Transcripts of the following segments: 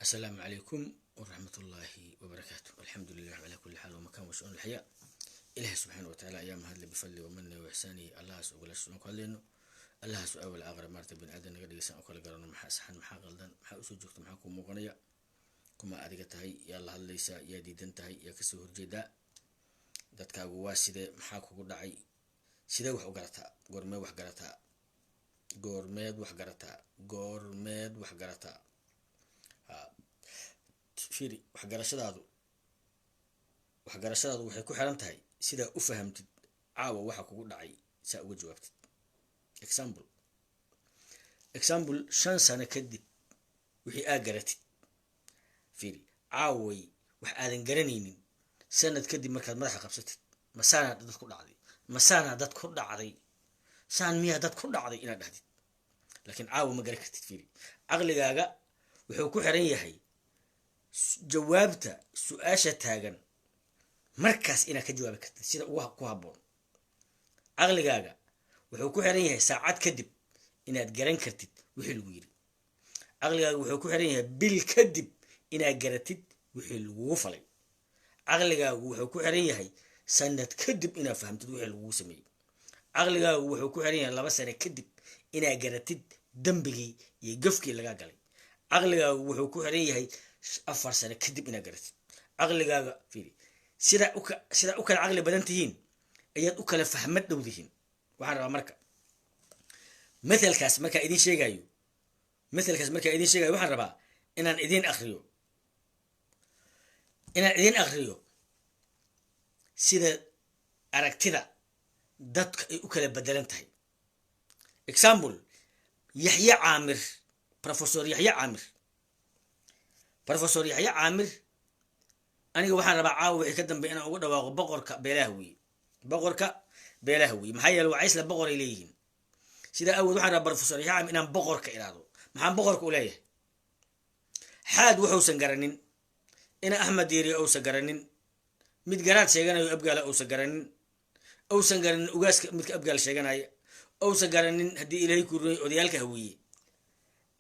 السلام عليكم ورحمة الله وبركاته. الحمد لله على كل حال ومكان وشؤون الحياة. إله سبحانه وتعالى أيام هذا بفضله ومنه وإحسانه. الله سؤال السماء قالينه الله سؤال الأغرب مرت بن آدم قد يسأل كل قرن محاسحن محاقلدن محاسوجك محاكم مغنية كما أدقتهاي يا الله ليس يا ديدنتهاي يا كسور جدا dadka waa sidee maxaa kugu dhacay sidee wax u garataa goormeed wax garataa fiiri wax garashadaadu waxay ku xiran tahay sida u fahamtid caawa waxa kugu dhacay saa uga jawaabtid. example 5 sano kadib wixii aad garatid fiiri caaway wax aadan garanaynin sanad kadib markaad madaxa qabsatid masaana dad ku dhacday saan miya dad ku dhacday inaad dhahdid laakiin caawa ma garan kartid. fiiri aqligaaga wuxuu ku xiran yahay jawaabta su'aasha taagan markaas inaad ka jawaabi kartid sida ku habboon. aqligaaga wuxuu ku xiran yahay saacad kadib inaad garan kartid wixii lagu yiri. aqligaaga wuxuu ku xiran yahay bil kadib inaad garatid wixii lagu falay. aqligaagu wuxuu ku xiran yahay sanad kadib inaad fahamtid wixii lagu sameeyay. aqligaagu wuxuu ku xiran yahay 2 sano kadib inaad garatid dambigii iyo gafkii laga galay. aqligaagu wuxuu ku xiran yahay 4 sano kadib inaad garatid. aqligaaga fiiri sida u kala aqli badan tihiin ayaad u kala fahmad dhowdihiin. waxaan rabaa marka mithalkaas marka idin sheegayo waxaan rabaa inaan idin akhriyo sida aragtida dadka ay u kala bedelan tahay. example Yahya Amir, Professor Yahya Amir aniga waxaan rabaa caawa wixii ka dambeeyay inaan ugu dhawaaqo boqorka beelahawi maxaa yeelay waa isla boqor ay leeyihiin. sida awood waxaan rabaa Professor Yahya Amir inaan boqorka iraado. maxaan boqorka u leeyahay? xaad wuxuusan garanin ina Ahmed Diiri uusan garanin mid garaad sheeganayo abgaala uusan garanin ugaaska midka abgaal sheeganaya uusan garanin haddii Ilaahay ku ruuy odayaalka hawiye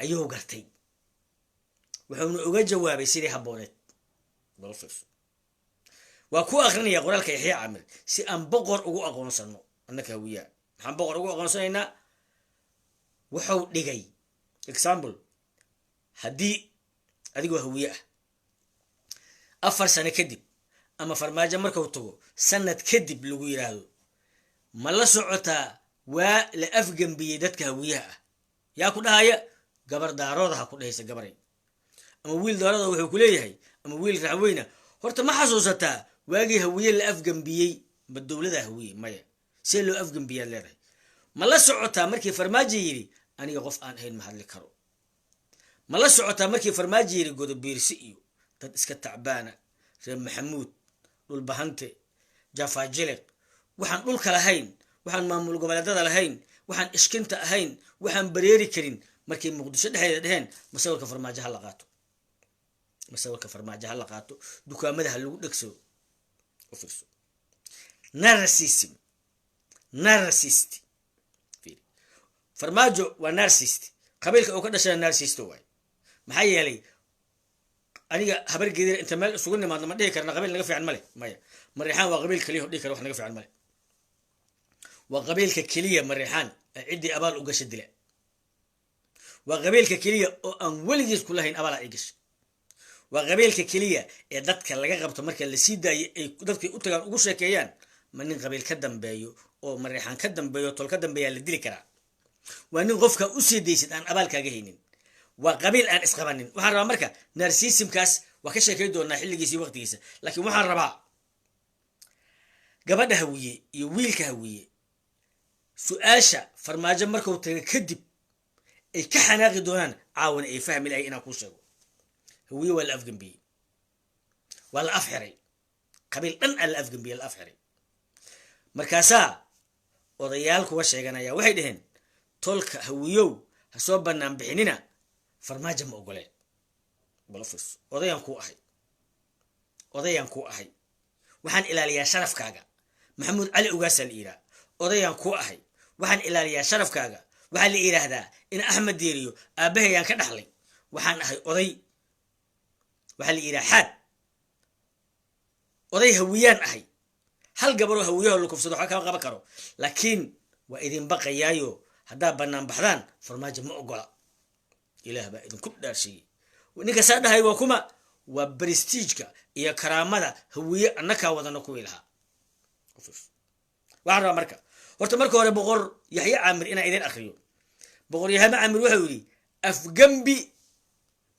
ayuu gartay wuxuuna uga jawaabay sidii habooneed. waa ku akhrinaya qoraalka Yahya Amir si aan boqor ugu aqoonsano annaka hawiya. maxaan boqor ugu aqoonsanaynaa? wuxuu dhigay example haddii adigoo hawiye 4 sano kadib ama farmaajo markuu tago sanad kadib lagu yiraahdo ma la socotaa waa la afgambiyay dadka hawiyaha yaa ku dhahaya gabar daaroodaha ku dhahaysa gabaray ama wiil daarooda wuxuu ku leeyahay ama wiil raxweyna horta ma xasuusataa waagii hawiye la afgambiyay ba dawladda hawiye maya see loo afgambiyaa leedahay. ma la socotaa markii farmaajo yiri aniga qof aan ahayn ma hadli karo? ma la socotaa markii farmaajo yiri godobiirsi iyo dad iska tacbaana reer maxamuud dhul bahante jafaajileq waxaan dhulka lahayn waxaan maamul goboleedada lahayn waxaan ishkinta ahayn waxaan bareeri karin markii muqdisho dhexdeeda dheheen masawirka farmaajo ha la qaato dukaamada ha lagu dhegso u fiirso. narcissist farmaajo waa narcissist qabiilka uu ka dhashay narcissist waay. maxaa yeelay aniga habar geedir inta meel isugu nimaadna ma dhihi karna qabiil naga fiican male maya Mariixaan waa qabiil kaliya oo dhihi kara wax naga fiican male. waa qabiilka kaliya Mariixaan cidii abaal u gashay dila. waa qabiilka kaliya oo aan weligiis ku lahayn abaal ay gashay. waa qabiilka kaliya ee dadka laga qabto marka la sii daayo ay dadkii u tagaan ugu sheekeeyaan ma nin qabiil ka dambeeyo oo Mariixaan ka dambeeyo tol ka dambeeya la dili karaa. waa nin qofka u sii deysid aan abaal kaaga haynin. waa qabiil aan isqabanin. waxaan rabaa marka narcissismkaas waa ka sheekay doonaa xilligiisa iyo waqtigiisa laakiin waxaan rabaa gabadha hawiye iyo wiilka hawiye su'aasha farmaajo markuu tago kadib ay ka xanaaqi doonaan caawana ay fahmi lahayn inaan kuu sheego. hawiye waa la afgambiyey waa la afxiray qabiil dhan la afgambiyey la afxiray. markaasaa odayaal kuwa sheeganaya waxay dhaheen tolka hawiyow ha soo bannaan bixinina farmaajo ma ogoleen. balofis odayaan ku ahay waxaan ilaaliyaa sharafkaaga. maxamuud cali ugaasa la yidhaa odayaan ku ahay waxaan ilaaliyaa sharafkaaga. waxaa la yidhaahdaa in Ahmed Diiriyo aabahayaan ka dhaxlay waxaan ahay oday waxaa la yidhaha xaad oday hawiyaan ahay hal gabaroo hawiyaho la kufsado waxba kama qaban karo laakiin waa idin baqayaayo haddaa bannaan baxdaan farmaajo ma ogola ilaah baa idinku dhaarsheeyey ninka saa dhahay waa kuma waa prestigeka iyo karaamada hawiye annakaa wadano kuwii lahaa waxaan rabaa marka hore boqor yaxye caamir inaa idin akriyo boqor yaxye caamir wuxuu yidhi afgambi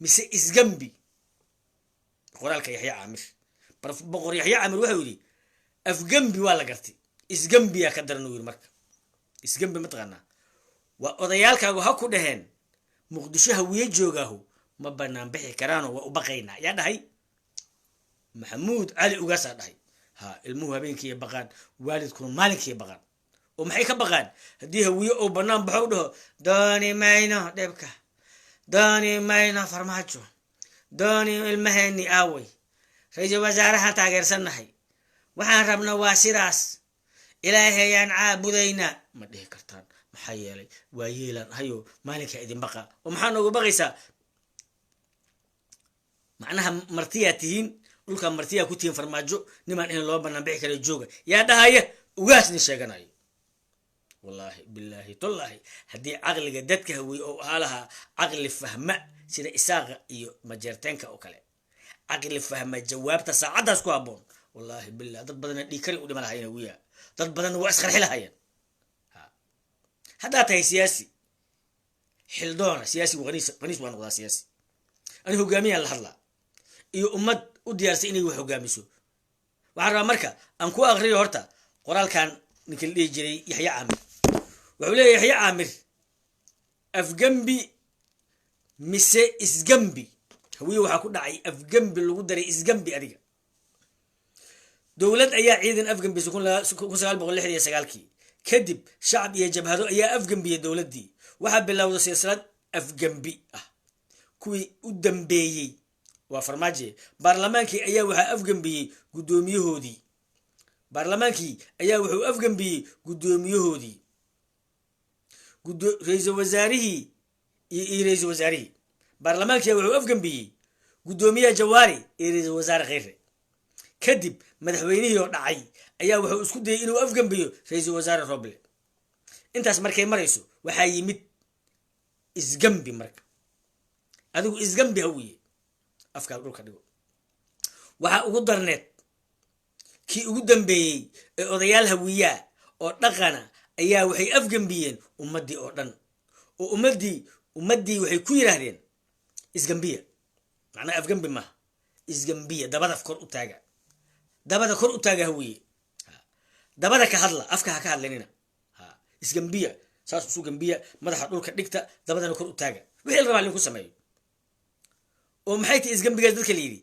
mise isgambi qoraalka yaxye caamir boqor yaxye caamir wuxuu yidhi afgambi waa la gartay isgambiyaa ka daran uu yidhi marka isgambi mataqaanaa waa odayaalkaagu ha ku dhaheen muqdisho hawiye joogaahu ma bannaan bixi karaanoo waa u baqaynaa yaa dhahay maxamuud cali ugaasaa dhahay ha ilmuhu habeenkiiya baqaan waalidkuna maalinkiiya baqaan oo maxay ka baqaan haddii hawiye oo bannaan baxo u dhaho dooni mayno dhibka dooni mayno farmaajo dooni ilmaheeni aaway ra-iisul wasaarahaan taageersannahay waxaan rabna waa sidaas ilaahayaan caabudaynaa ma dhihi kartaan maxaa yeelay waa yeelaan hayo maalinkaa idin baqa oo maxaa noogu baqaysaa macnaha martiyaa tihiin dhulkaa martiyaa ku tihiin farmaajo nimaan in loo bannaan bixi kara jooga yaa dhahaya ugaasni sheeganayo wallaahi bilaahi tollaahi haddii caqliga dadka hawiye oo ahaa lahaa caqli fahma sida isaaqa iyo majeerteenka oo kale caqli fahma jawaabta saacaddaas ku habboon wallaahi bilah dad badana dhiikari u dhima lahayen hawiyaha dad badanna waa isqarxi lahayeen haddaa tahay siyaasi xildoona siyaasigu qaniis waa noqdaa siyaasi ani hogaamiyaan la hadlaa iyo ummad u diyaarsa inay wax hogaamiso waxaan rabaa marka aan ku aqriyo horta qoraalkan ninka la dhihi jiray yaxye caamir wuxuu leeyahy yaxye caamir afgambi mise isgambi hawiye waxaa ku dhacay afgambi lagu daray isgambi adiga dowlad ayaa ciidan afgambisay 1969 kadib shacab iyo jabhado ayaa afgambiyey dowladdii waxaa bilowday silsilad afgambi ah kuwii u dambeeyey waa farmaajo baarlamaankii ayaa waxaa afgambiyey guddoomiyahoodii ra-iisul wasaarihii iyo ra-iisul wasaarihii baarlamaankii wuxuu afgambiyey guddoomiyaha jawaari iyo ra-iisul wasaare kheyre kadib madaxweynihii oo dhacay ayaa wuxuu isku dayay inuu afgambiyo ra-iisul wasaare roble intaas markay marayso waxaa yimid isgambi marka adigu isgambi hawiye afkaa dhulka dhigo waxaa ugu darneed kii ugu dambeeyey ee odayaal hawiyaa oo dhaqana ayaa waxay afgambiyeen ummaddii oo dhan oo ummaddii waxay ku yidhaahdeen isgambiya macnaa afgambi maaha isgambiya dabada kor u taaga hawiye dabada ka hadla afka ha ka hadlanina isgambiya saas isu gambiya madaxa dhulka dhigta dabadana kor u taaga wixii la rabaa linku sameeyo oo maxay tahay isgambigaas dadka la yidhi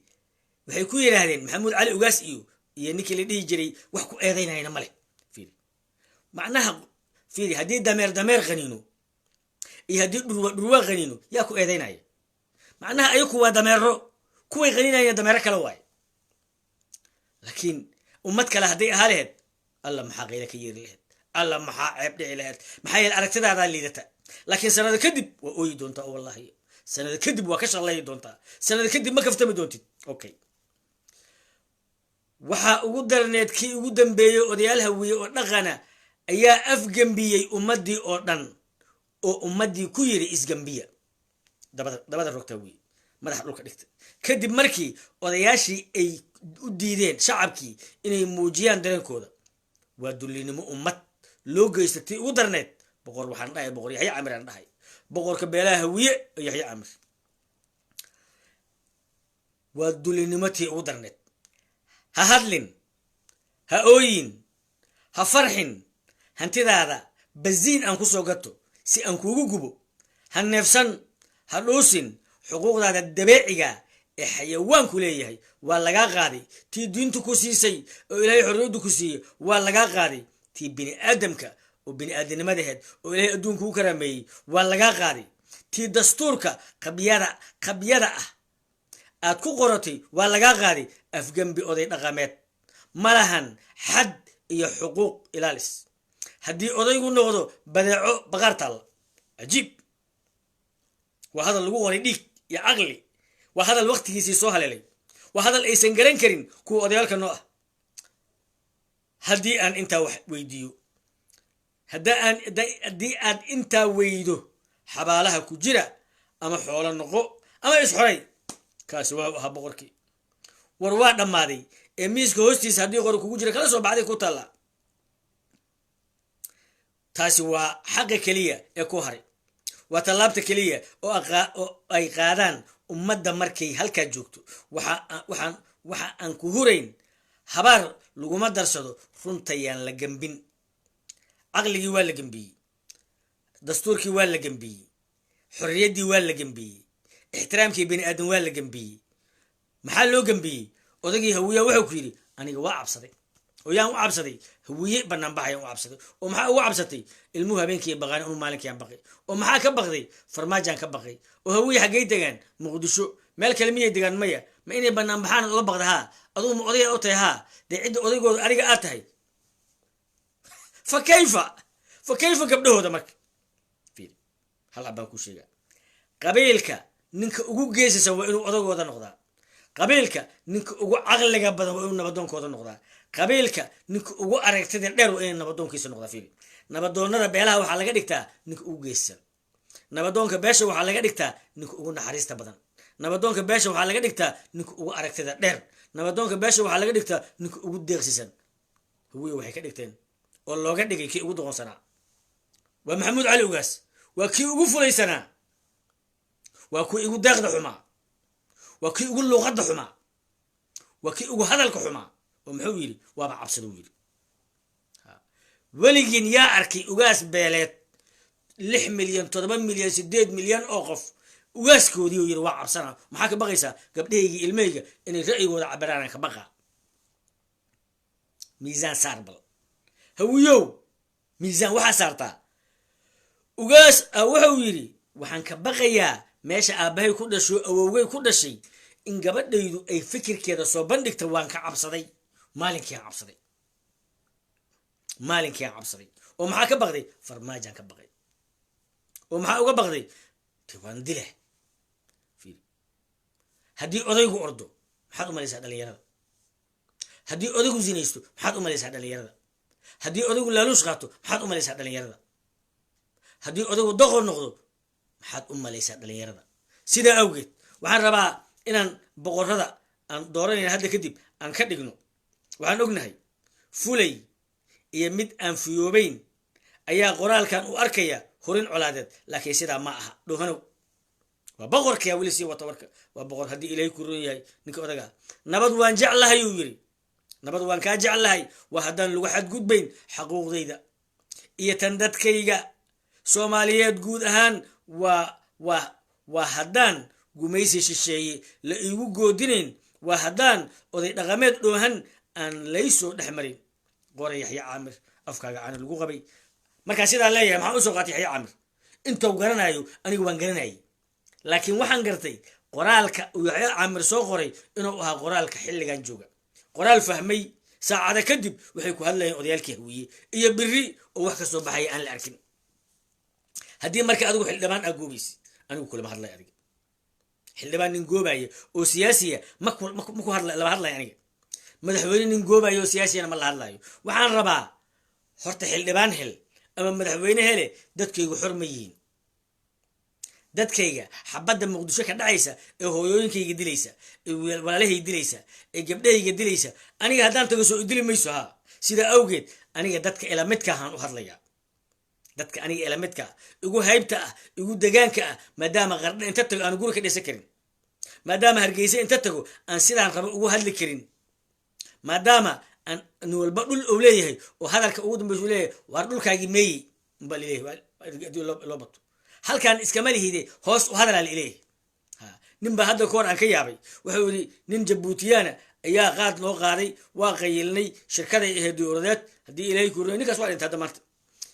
waxay ku yidhaahdeen maxamuud cali ugaas iyo ninkii la dhihi jiray wax ku eedaynayna male fiiri macnaha fiiri haddii dameer qaniino iyo haddii dhurwa qaniino yaa ku eedaynaya macnaha ayaku waa dameero kuway qaniinayna dameero kale waaye laakiin ummad kale hadday ahaa laheyd alla maxaa qayla ka yeeri laheyd alla maxaa ceeb dhici laheyd maxaa yeele aragtidaadaa liidata laakiin sanado kadib waa ooyi doontaa oo wallahi sanado kadib waa ka shaqlayi doontaa sanado kadib ma kaftami doontid okay waxaa ugu darneed kii ugu dambeeyey odayaal hawiye oo dhaqana ayaa afgambiyey ummaddii oo dhan oo ummaddii ku yiri isgambiya dabada rogta hawiye madaxa dhulka dhigta kadib markii odayaashii ay u diideen shacabkii inay muujiyaan dareenkooda waa dullinimo ummad loo geysatay ugu darneed boqor waxaan dhahay boqor yaxye caamir aan dhahay boqorka beelaha hawiye oo yaxye caamir waa dullinimo tii ugu darneed ha hadlin ha ooyin ha farxin hantidaada baziin aan ku soo gato si aan kuugu gubo ha neefsan ha dhuusin xuquuqdaada dabeeciga ee xayawaanku leeyahay waa lagaa qaaday tii diintu ku siisay oo ilaahay xorriyaddu ku siiyey waa lagaa qaaday tii bini aadamka oo bini aadamnimadaheed oo ilaahay adduunka u karaameeyey waa lagaa qaaday tii dastuurka qabyada ah aad ku qoratay waa lagaa qaaday afgambi oday dhaqameed ma lahan xad iyo xuquuq ilaalis haddii odaygu noqdo badeeco baqaar taalla cajiib waa hadal lagu qoray dhiig iyo caqli وهذا الوقت يسوها لي وهذا الإيسن جرين كرين كو أديالك النوع هدي أن أنت ويديو هدي أن أنت ويدو حبالها كجرا أما حول النقو أما إسحري كاسوا هبغركي وروا دمادي إميس كوستيس هدي غرو كجرا كلا سو بعدي كوتلا تاسوا حق كلية يكوهري وطلبت كلية أو أي قادان ummadda markay halka joogto waxa aan ku hurayn habar laguma darsado runtayaan la gambin aqligi waa la gambiyey dastuurkii waa la gambiyey xorriyadii waa la gambiyey ixtiraamkii bini aadan waa la gambiyey maxaa loo gambiyey odagii hawiya wuxuu ku yiri aniga waa cabsaday oo yaan u cabsaday hawiye banaan baxay u cabsaday oo maxaa ugu cabsatay ilmuhu habeenkii baqaan oo maalinkii aan baqay oo maxaa ka baqday farmaajan ka baqay oo hawiye xagay degan muqdisho meel kale miyay degan maya ma inay banaan baxaan oo baqdaha aduu ma odayga u tahay ha cid odaygooda ariga aad tahay fakayfa gabdhahooda marka fiir hal baan ku sheegaa qabiilka ninka ugu geesaysan waa inuu odagooda noqdaa qabiilka ninka ugu aqliga badan waa inuu nabadoonkooda noqdaa qabiilka ninka ugu aragtida dheer waa inuu nabadoonkiisa noqdaa fiir nabadoonnada beelaha waxaa laga dhigtaa ninka ugu geesaysan nabadoonka beesha waxaa laga dhigtaa ninka ugu naxariista badan nabadoonka beesha waxaa laga dhigtaa ninka ugu aragtida dheer nabadoonka beesha waxaa laga dhigtaa ninka ugu deeqsisan hawiye waxay ka dhigteen oo looga dhigay kii ugu doqonsanaa waa maxamuud cali ugaas waa kii ugu fulaysanaa waa kii ugu deeqda xumaa waa kii ugu luuqadda xumaa waa kii ugu hadalka xumaa oo muxuu yidhi waaba cabsaduu yidhi weligiin yaa arkay ugaas beeleed 6 milyan 7 milyan 8 milyan oo qof ugaaskoodii oo yiri waa cabsana maxaa ka baqaysaa gabdhahaygii ilmeyga inay ra'yigooda cabiraan ka baqa miisaan saarbal hawiyow miisaan waxa saartaa ugaas wuxuu yiri waxaan ka baqayaa meesha aabahay ku dhasho awowgay ku dhashay in gabadhaydu ay fikirkeeda soo bandhigto waan ka cabsaday maalinkii cabsaday oo maxaa ka baqday farmaajan ka baqay oo maxaa uga baqday tiwaan dile fiir haddii odaygu ordo maxaad u malaysaa dhalinyarada haddii odaygu zinaysto maxaad u malaysaa dhalinyarada haddii odaygu laaluush qaato maxaad u malaysaa dhalinyarada haddii odaygu doqor noqdo maxaad u malaysaa dhalinyarada sidaa awgeed waxaan rabaa inaan boqorrada aan dooranayna hadda kadib aan ka dhigno waxaan ognahay fulay iyo mid aan fiyoobayn ayaa qoraalkan u arkaya horin colaadeed laakiin sidaa ma aha dhoohanow waa boqorkaya weli sii wata warka waa boqor haddii ilaahay ku roon yahay ninka odaga nabad waan jeclahay uu yiri nabad waan kaa jeclahay waa haddaan lagu xadgudbayn xaquuqdayda iyo tan dadkayga soomaaliyeed guud ahaan waa haddaan gumaysi shisheeye la iigu goodinayn waa haddaan oday dhaqameed dhoohan aan laysoo dhex marin qoray yaxya caamir afkaaga caana lagu qabay markaa sidaa leeyahay maxaan usoo qaatay yaxya caamir intuu garanayo anigu waan garanayay laakiin waxaan gartay qoraalka uu yaxya caamir soo qoray inuu ahaa qoraalka xilligan jooga qoraal fahmay saacada kadib waxay ku hadlayeen odayaalkii hawiye iyo biri oo wax ka soo baxaya aan la arkin haddii marka adigu xildhibaan aa goobaysi anigu kulama hadlay adiga xildhibaan nin goobaya oo siyaasiya maku lama hadlayo aniga madaxweyne nin goobaya oo siyaasiyana ma la hadlayo waxaan rabaa horta xildhibaan hel ama madaxweyne hele dadkaygu xor ma yihiin dadkayga xabadda muqdisho ka dhacaysa ee hooyooyinkayga dilaysa ee walaalahay dilaysa ee gabdhahayga dilaysa aniga haddaan tago soo idili mayso ha sidaa awgeed aniga dadka elamidka ahaan u hadlayaa dadka aniga elamidka igu haybta ah igu degaanka ah maadaama qardha inta tago aan guri ka dhisan karin maadaama hargeysa inta tago aan sidaan rabo ugu hadli karin maadaama aan nin walba dhul ou leeyahay oo hadalka ugu dambaysa u leeyahay waar dhulkaagii meeyi umbaa lileeyahay loo bato halkaan iskama lihide hoos u hadalaa lileeyahay nin baa hadda kahor aan ka yaabay wuxuu yidhi nin jabuutiyana ayaa qaad loo qaaday waa qayilnay shirkaday ahayd dowladeed haddii ilaahay ku roonay ninkaas waa dhintay hadda maanta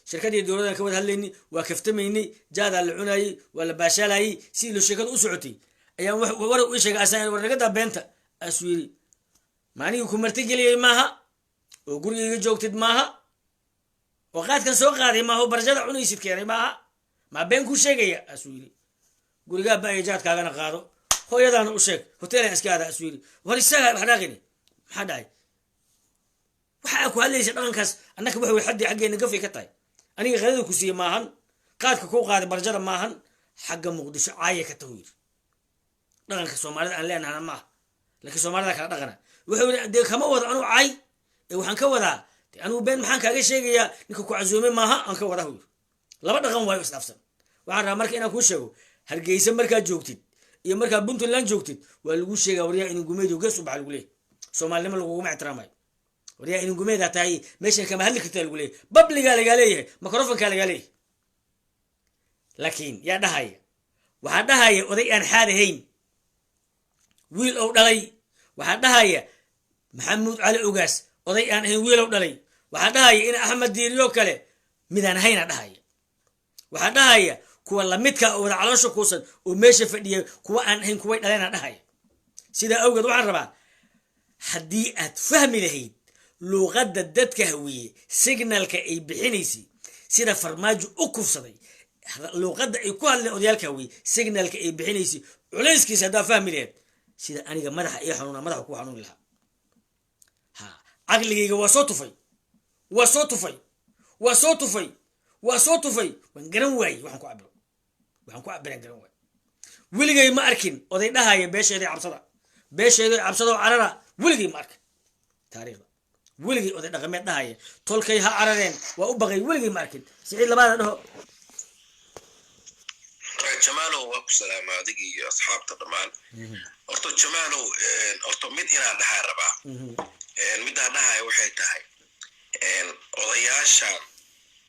shirkadii dowladdan ka wada hadlaynay waa kaftamaynay jaadaa la cunayay waa la baashaalayay sidii lo sheekada u socotay ayaan warag ii sheegay asaan warnagadaa beenta aasuu yidhi maanigii ku marti geliyay maaha oo gurigayga joogtid maaha oo qaadkan soo qaaday maaha oo barashada cunaysid keenay maaha maa been kuu sheegaya aasuu yidhi gurigaa ba'aya jaadkaagana qaado هو يدان أشيك هوتيل إسكادا أسويري ورسالة حناقني حداي وحاكو هل ليش أنكس أنك بحوي حد حقي نقفي كتاي أنا غيرك كسي ماهن قادك كو قاد برجر ماهن حق مقدش عاية كتوير دغنك سومالida aan leenahay ma laakiin Soomaalida kala dhaqana wuxuu de kama wada anu caay waxaan ka wadaa anu been maxaan kaaga sheegayaa ninka ku casuumay maaha aan ka wadaa laba dhaqan way isdhaafsan waxaan rabaa marka inaan ku sheego Hargeysa markaa joogtid iyo markaa Puntland joogtid waa lagu sheegaa wariyaa in gumeedo gees u baxal lagu leeyahay Soomaalnimo lagu ma ixtiraamay wariyaa in gumeeda tahay meeshan kama hadli kartaa lagu leeyahay babliga laga leeyahay mikrofoonka laga leeyahay laakiin yaa dhahaya waxa dhahaya oday aan xaadahayn wiil oo dhalay waxa dhahaya maxamuud cali ogaas oday aan ahayn wiil oo dhalay waxa dhahaya in axmed diiriyo kale midaan hayna dhahaya waxa dhahaya kuwa la midka oo wada caloosha kuusan oo meesha fadhiya kuwa aan ahayn kuwa dhalayna dhahaya sida awgeed waxaan rabaa haddii aad fahmi lahayd luqadda dadka hawiye signalka ay bixinaysay sida farmaajo u kufsaday luqadda ay ku hadleen odayaalka hawiye signalka ay bixinaysay culayskiisa haddaa fahmi lahayd sida aniga madaxa iyo xanuuna madaxa ku xanuun lahaa ha aqligayga waa soo tufay waan garan waayey waxaan ku cabiran garan waayey weligay ma arkin oday dhahaya beesheeday cabsada oo carara weligay ma arkin taariikhda weligay oday dhaqameed dhahaya tolkay ha carareen waa u baqay weligay ma arkin siciid labaada dhaho jamaalow waa ku salaama adigii iyo asxaabta dhammaan horta jamaalow horta mid inaan dhahaa rabaa midaan dhahaya waxay tahay odayaasha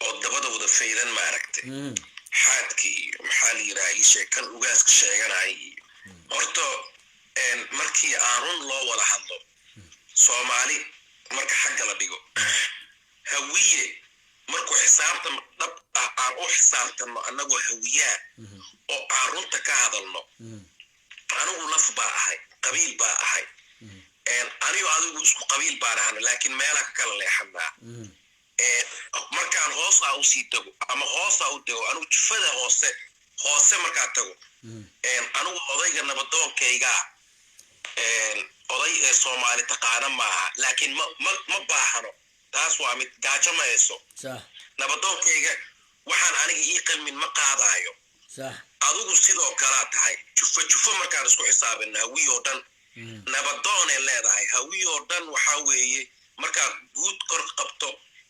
oo dabadooda faydan maaragtay xaadkii iyo maxaa la yidhaha ii sheekan ugaaska sheeganaya iyo horta markii aan run loo wada hadlo Soomaali marka xagga la dhigo hawiye markuu xisaabtan dhab ah aan u xisaabtano anagoo hawiyaa oo aan runta ka hadalno anigu laf baa ahay qabiil baa ahay adigu isku qabiil baan ahay laakiin meelaha kala leexanaa markaan hoos u sii tago ama hoos u tago anigu jufada hoose markaan tago anigu odayga nabadoonkayga oday Soomaali taqaana maaha laakiin ma baahano taas waa mid gaajo ma hayso nabadoonkayga waxaan aniga ii qalmin ma qaadayo adigu sidoo kala tahay jufo markaan isku xisaabina hawiyo dhan nabadoonay leedahay hawiyo dhan waxa weeye markaa guud kor qabto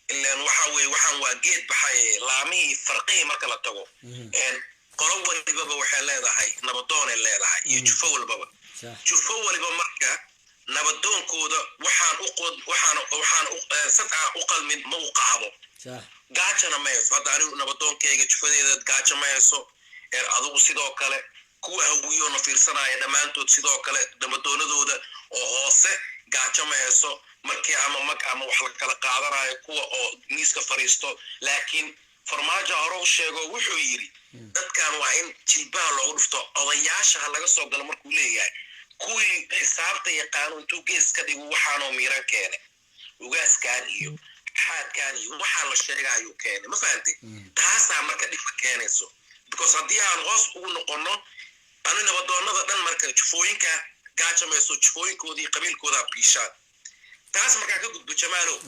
ilaan waxa weeye waxaan waa geed baxay laamihii farqii marka la tago qolo walba waxay leedahay nabadoonay leedahay iyo jufo walba marka nabadoonkooda waxaan sadca u qalmin ma u qaado gaajana ma hayso hadda anigu nabadoonkayga jufadeeda gaajo ma hayso adigu sidoo kale kuwa hawiyo na fiirsanaya dhammaantood sidoo kale nabadoonadooda oo hoose gaajo ma hayso markii ama wax la kala qaadanayo kuwa oo miiska fariisto laakiin farmaajo hore u sheego wuxuu yiri dadkan waa in jilbaha loogu dhufto odayaasha laga soo galo markuu leeyahay kuwii xisaabta yaqaano intuu gees ka dhigo waxaanoo miiran keene ugaaskaan iyo xaadkaan iyo waxaa la sheegayo keene ma fahantay taasaa marka dhibka keenayso because haddii aan hoos ugu noqono anu nabadoonada dhan marka jufooyinka gaajamayso jufooyinkoodii qabiilkooda biishaan taas markaa ka gudbo jamaalow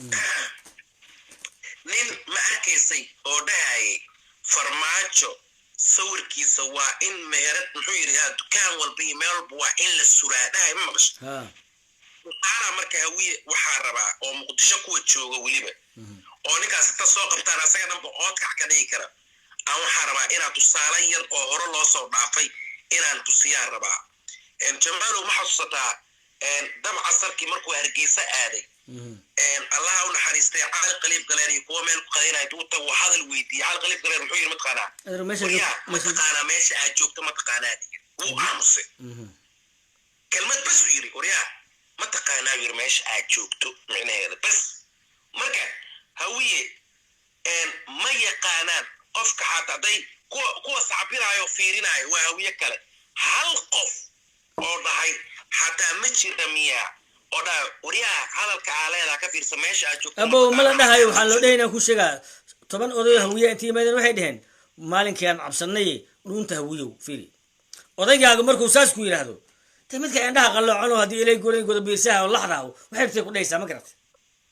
nin ma arkaysay oo dhahayay farmaajo sawirkiisa waa in meherad muxuu yiri dukaan walba iyo meel walba waa in la suraa dhahay ma maqasho waxaana marka hawiye waxaa rabaa oo muqdisho kuwa jooga weliba oo ninkaas ta soo qabtaan asaga dhanba oodkac ka dhigi kara aan waxaa rabaa inaad tusaale yar oo hore loo soo dhaafay inaan tusiyaa rabaa jamaalow ma xasuusataa dabca sarkii markuu Hargeysa aaday Allah u naxariistay Cali Qaliib Galeen iyo kuwa meel ku qadinay intuu uu hadal weydiiyay Cali Qaliib Galeen wuxuu yiri mataqaana meesha aad joogto mataqaana uu aamusay kelmad bas uu yiri wariyaa mataqaana yiri meesha aad joogto micnaheeda bas marka hawiye ma yaqaanaan qofka xataa kuwa sacbinayo fiirinayo waa hawiye kale hal qof oo dhahay حتى مشي رميا ودا وريا هذا الكعالة ka fiirsan meesha aad joogto abo ma la dhahayo waxaan loo dheynaa ku sheegaa 10 oday hawiye intii meedan waxay dhaheen maalinkan cabsanay runta hawiyo fiiri odaygaaga markuu saas ku yiraahdo تمدك عندها قال له عنو هذه إلي يقول بيرسها واللحظة وحيب تقول ليس ما قرأت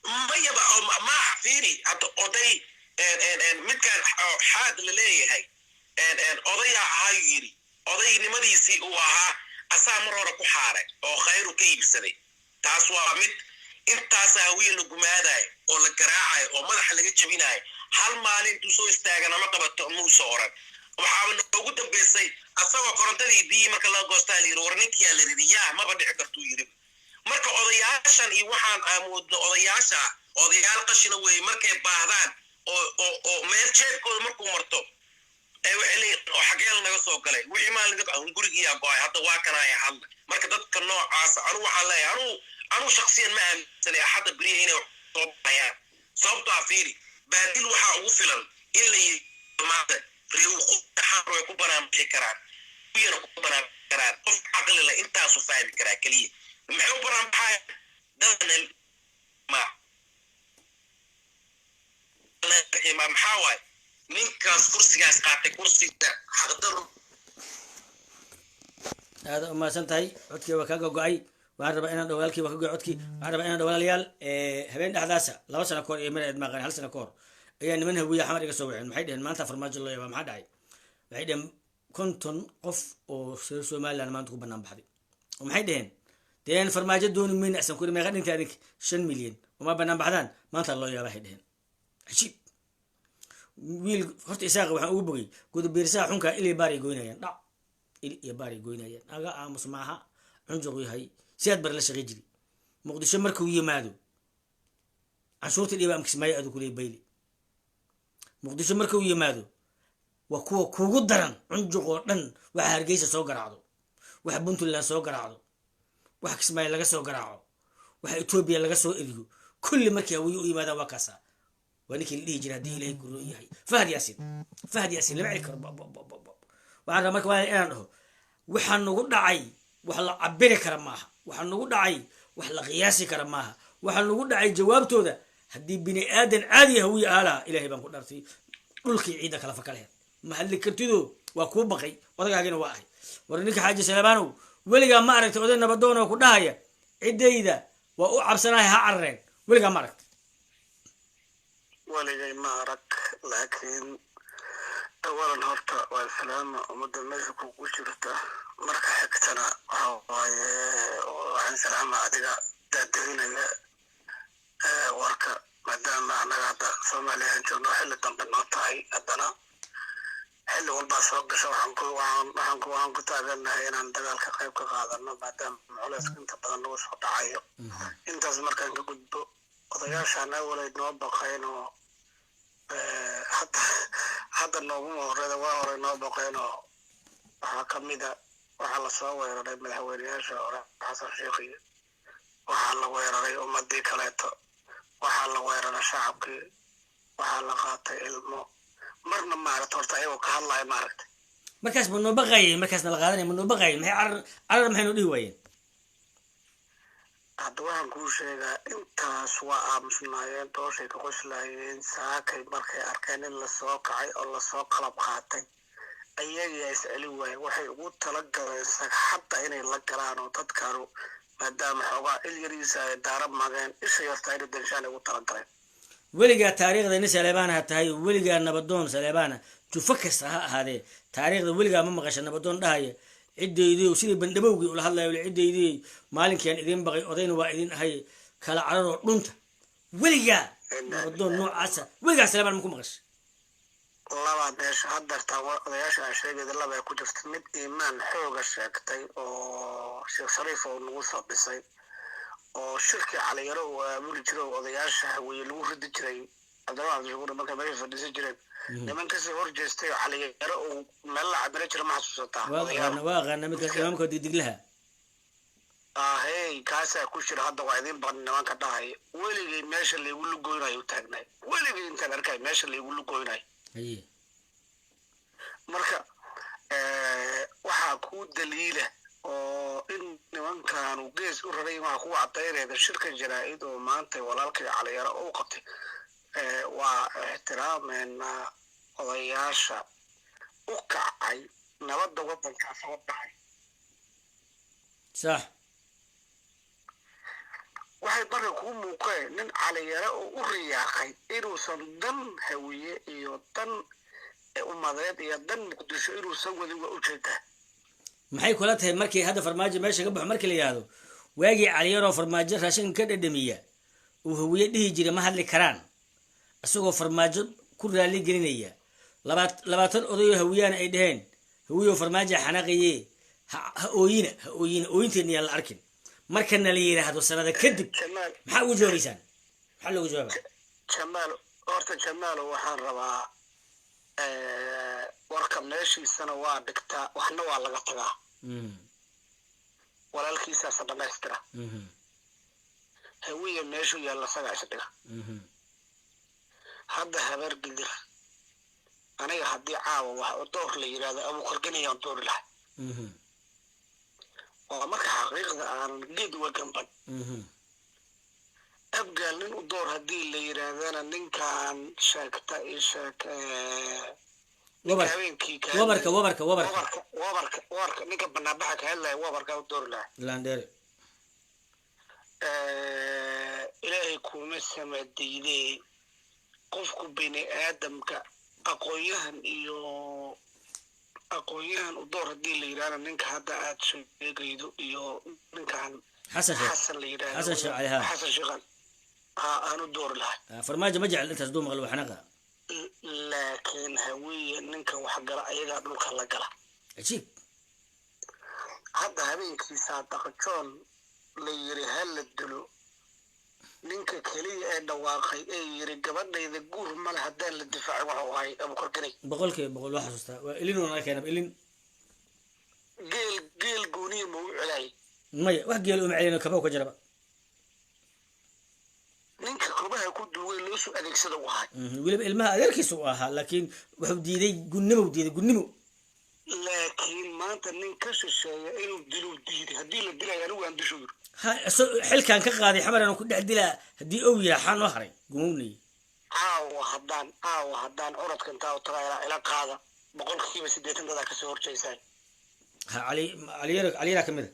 ما يبقى ما فيني أضي متكان حاد لليه هاي أضيع هايري أضي نمدي سي وها أسامر ركو حارة أو خير كيب سني تاسوا مت أنت ساوي لجمادة أو لجراعة أو مدح اللي جبيناه هل مالين تسوي استاجنا ما قبضت مو صورا وحاول نقول تبصي أسوأ كرنتي دي ما كلا قستالي رورنيك يا للرياء ما بدي أقدر يريب marka odayaashan iyo waxaan aamudno odayaasha odayaal qashina way markay baahdaan oo meel jeedkooda markuu marto ay wixii oo xageel naga soo galay wixii maalin aan gurigiya go'ay hadda waa kana ay hadla marka dadka noocaas anu waxaan leeyahay anu shakhsiyan ma aaminsan axada bariya inay soo bayaan sababta fiiri baadil waxa ugu filan in la yimaado riyo xaq way ku banaamij karaan iyo ku banaamij karaan qof aqli la intaas u fahmi karaa kaliya محو برام بحاجة دهن ما محاول نينكاس كرسي جالس قاعد كرسي ده حقدر هذا ما سنتهي عدكي وكاجو جاي وعرب أنا دوالكي وكاجو عدكي عرب أنا دوال ليال هبين أحداثه لو سنة كور يمر دماغي هل سنة كور يعني منه ويا حمد يسوي عن محيدين ما أنت فرماج الله يبغى محداي محيدين كنتن قف أو سيرسو مال أنا ما أنتكم بنام بحدي ومحيدين دين فرماجة دون من أحسن كل ما يغني تاريخ 5 مليون وما بنام بعدان ما طلع الله يا واحدين عجيب ويل خرت إساق وحنا أبغي قد بيرسا حنك إلي باري جوينايا لا إلي باري جوينايا أجا أمس معها عنجوي هاي سياد برلش غجري مقدش مركوية مادو عشورة الإمام كسماي أدو كلي بيلي مقدش مركوية مادو وكو قدران عنجو قرن وحرجيس سوق رعدو وحبنت الله سوق رعدو waxa kismay laga soo garaaco waxa Ethiopia laga soo eriyo kulli markii uu yimaado waa kaasa wanikii dhigi jiray hadii Ilaahay ku rooyahay Fahad Yaasin lama ikar waxa markaa waa inaan dhaho waxa nagu dhacay wax la cabiri kara maaha waxa nagu dhacay wax la qiyaasi kara maaha waxa nagu dhacay jawaabtooda hadii bini aadan caadi ah uu yaala Ilaahay baan ku dhartay dhulkii ciida kala fakaleed ma hadli kartido waa ku baqay odagaagina waa ahay war ninka xaaji Salaamaanow weligaa ma aragtay oday nabadoon oo ku dhahaya cidayda waa u cabsanahay ha carreen weligaa ma aragtay weligay ma arag laakiin awalan horta waa salaama ummadda meesha ku jirta marka xigtana waxa waaye waxaan salaama adiga daadinaya warka maadaama anaga hadda Soomaaliya joogno xilli dambe noo tahay haddana حلو والله سوق شو وحن كتابنا هنا ندخل كقيب كقاعدنا بعدين معلش كنت بدنا نوصل تعايق أنت زمر كان كقول قضياش أنا ولا نوبق خينه حتى النوم ورد وارد نوبق خينه حكميدا وحلا صوّر رد من هورياش ورا حصل شيخي وحلا ويرى أمدي كلاته وحلا ويرى شعبك وحلا قاطع علمه marna maaragtay horta ayuu ka hadlay maaragtay markaas ma noo baqay markaasna la qaadanay ma noo baqay maxay carar maxay noo dhihi waayeen hadda waxaan kuu sheegaa intaas waa aamusnaayeen dooshay ka qoslaayeen saakay markay arkeen in la soo kacay oo la soo qalab qaatay ayaga is celi waayeen waxay ugu talagaleen sagxadda inay la galaan oo dadkaanu maadaama xoogaa il yariisa ay daara mageen isha yarta inay danshaan ugu talagaleen weligaa taariikhda nin Saleebana tahay weligaa nabadoon Saleebana tufakasta ha ahaadee taariikhda weligaa ma maqashay nabadoon dhahaya cideedii sidii bandhabowgii ula hadlayo cideedii maalinkan idin baqay odayna waa idin ahay kala cararo dhunta weligaa nabadoon noocaasa weligaa Saleebana ma ku maqashay laba meesha hadda odayaasha sheegay laba ku jirta mid iimaan xooga sheegtay oo Sheekh Shariif oo nagu soo dhisay oo shirki caliyaro oo muli jiro odayaasha way lagu ridi jiray adawaan joogna marka meesha fadhiisan jireen nimanka si hor jeestay caliyaro oo meel la cabira jira ma xasuusataa waa qana midka imaamka digdiglaha hey kaasa ku shir hadda waa idin badan nimanka dhahay weligay meesha leegu lugoynayo taagnay weligay inta arkay meesha leegu lugoynay marka waxa ku daliila oo in nimankan uu gees u raray waxa ku cadayreeda shirka jaraa'id oo maanta walaalkay caliyaro oo qabtay waa ixtiraamena odayaasha u kacay nabadda waddanka soo dhacay صح waxay barka ku muuqeen nin caliyara oo u riyaaqay inuusan dan hawiye iyo dan umadeed iyo dan muqdisho inuusan wadin waa ujeedaa maxay kula tahay markii hadda farmaajo meesha ka baxo markii la yiraahdo waagii caliyaro farmaajo raashin ka dhadhamiya uu hawiye dhihi jiray ma hadli karaan asagoo farmaajo ku raali gelinaya 20 odayo hawiyana ay dhaheen hawiyo farmaajo xanaaqaye ha ooyinteena yaan la arkin markana la yiraahdo sanada kadib maxaa ugu jawaabaysan maxaa lagu jawaabaa jamaal waxaan rabaa warka meeshiisana waa dhigtaa waxna waa laga tagaa walaalkiisaasa dhamaystira hawiya meeshu yaalla sagaa isdhiga hadda habar gidir aniga haddii caawa wax door la yiraahdo abu korganayaan doori lahay oo marka xaqiiqda aanan geed waganban abgaal nin u door haddii la yiraahdana ninkan sheegta ii sheeg wabarka ninka banaabaxa ka hadlaya wabarka u doori lahay landere ilaahay kuma samadiidee qofku bini aadamka aqoonyahan u door haddii la yiraahdo ninka hadda aad sheegaydo iyo ninkan xasan la yiraahdo xasan sheekhan aanu door lahay farmaajo ma jecel intaas duu maqal waxnaqa laakiin hawiye ninka wax gala ayagaa dhulka la gala ajiib hadda habeenkiisa daqajoon la yiri hal la dilo ninka kaliya ee dhawaaqay ee yiri gabadhayda guur male haddaan la difaacay waxa uu ahay abu korganay boqol wax xasuustaa waa ilin wana keenab ilin geel gooniye ma u celay maya wax geel uma celino kaba ka jaraba ninka kobaha ku duway loo soo adeegsada u ahay weliba ilmaha adeerkiisa u ahaa laakiin wuxuu diiday gunnimo laakiin maanta nin ka shisheeya inuu dilo diiday haddii la dilayo anigu aan disho yiri xilkan ka qaaday xamaran ku dhex dilaa haddii uu yira xaan loo haray gumowni caawa haddaan orodka intaa u tagaa ila qaada 80% dada ka soo horjeysay علي كمده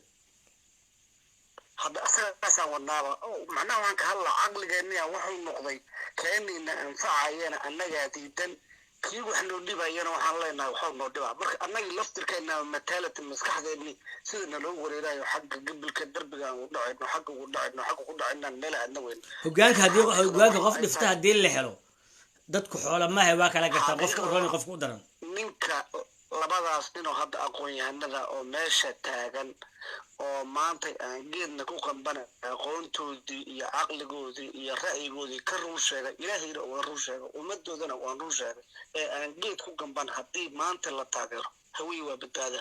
هذا أساسا والنابا معناه وانك هلا عقل جنيا وحول نقضي كأني ننفع عينا أنك جديدا كيف إحنا نديب عينا وحلينا وحول نديب برك أنك لفتر كأننا متالة المسكح ذي سيدنا لو ورينا يحق قبل كدر بقى ودعنا حق ودعنا نلا النوين هجانك هجانك غفل فتح الدين اللي حلو dadku xoolo ma hay waa kala gartaa qofka rooni qofku daran ninka labadaas ninoo hadda aqoon-yahanada oo meesha taagan oo maanta aan geedna ku qambana aqoontoodii iyo caqligoodii iyo ra'yigoodii ka run sheegay ilaahayna waa run sheegay ummadoodana waa run sheegay ee aan geed ku qamban haddii maanta la taageero hawii waa badbaada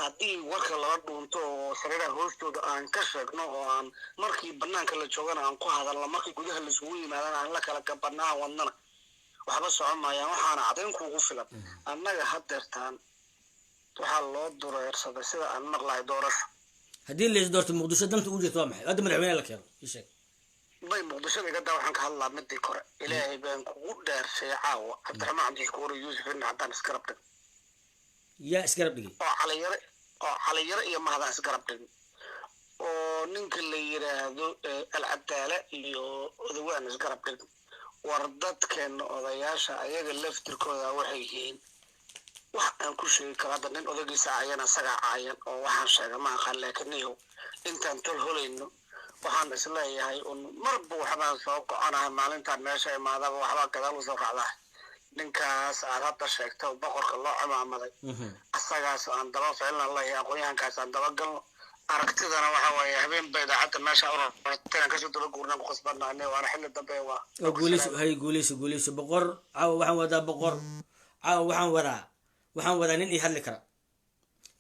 haddii warka lala dhuunto oo sariiraha hoostooda aan ka sheegno oo aan markii banaanka la joogana aan ku hadalno markii gudaha laisugu yimaadana aan la kala gabanaa wadnana waxba socon maayaan waxaana cadayn kuugu filan annaga haddeertaan waxaa loo dureersaday sida aan maqlahay doorasho haddii la isdoorto muqdisho danta ugu jirto waa maxay hadda madaxweyne la keeno ii sheeg bay muqdishada iga waxaan ka hadlaa midii kore ilaahay baan kugu dhaarshay caawa cabdiraxmaan cabdishakuur yuusuf ibn haddaan isgarab dhig yaa isgarab dhigay oo caliyare iyo mahadaan isgarab dhigin oo ninka la yiraahdo alcadaala iyo odawaan isgarab dhigin war dadkeena odayaasha ayaga laftirkooda waxay yihiin wax aan ku sheegi karo hadda nin odagiisa cayan asagaa cayan oo waxaan sheega ma aqaan laakiin niyow intaan tol holayno waxaan isleeyahay un marba waxbaan soo goconahay maalintaan meesha imaadaba waxbaa gadaal usoo raacdaa ninkaas aad hadda sheegto boqorka loo cimaamaday asagaas aan daba ficilna leeyahay aqoon-yahankaas aan daba galno aragtidana waxa waaye habeen bay idaacadda meesha ururteen kasoo daba guurnaan ku qasbannahay waana xilli dambe waa guuleyso boqor caawa waxaan wadaa boqor caawa waxaan wadaa nin ii hadli kara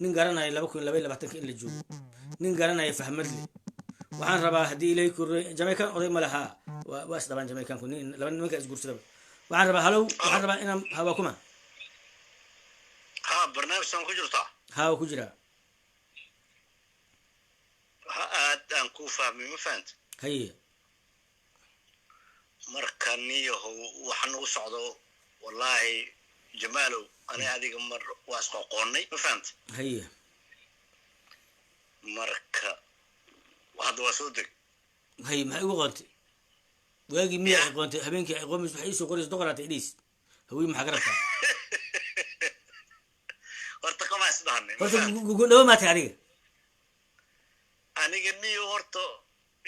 nin garanaya 2022 in la joogo nin garanaya fahmadle waxaan rabaa haddii ilaahay korey jamaican oday ma laha waa isdhabaan jamaicanku laba nimanka isguursadaba waxaan rabaa halow waxaan rabaa inaan hawa kuma barnaamijkan ku jirtaa hawa ku jiraa aad aan ku fahmay ma fahanta haye marka niyahow waxaan ugu socdo wallaahi jamaalow ani adiga mar waa isqoqoonnay ma fahanta haye marka hadda waa soo deg hay maxay ugu qontay waagi miyaa ay qontay habeenkii ay qomis waxay soo qorayso doqoraatay idhiis hawi maxaa ka rabtaa horta qabaas dhahnay horta gugundhaba maatay aniga niyo horta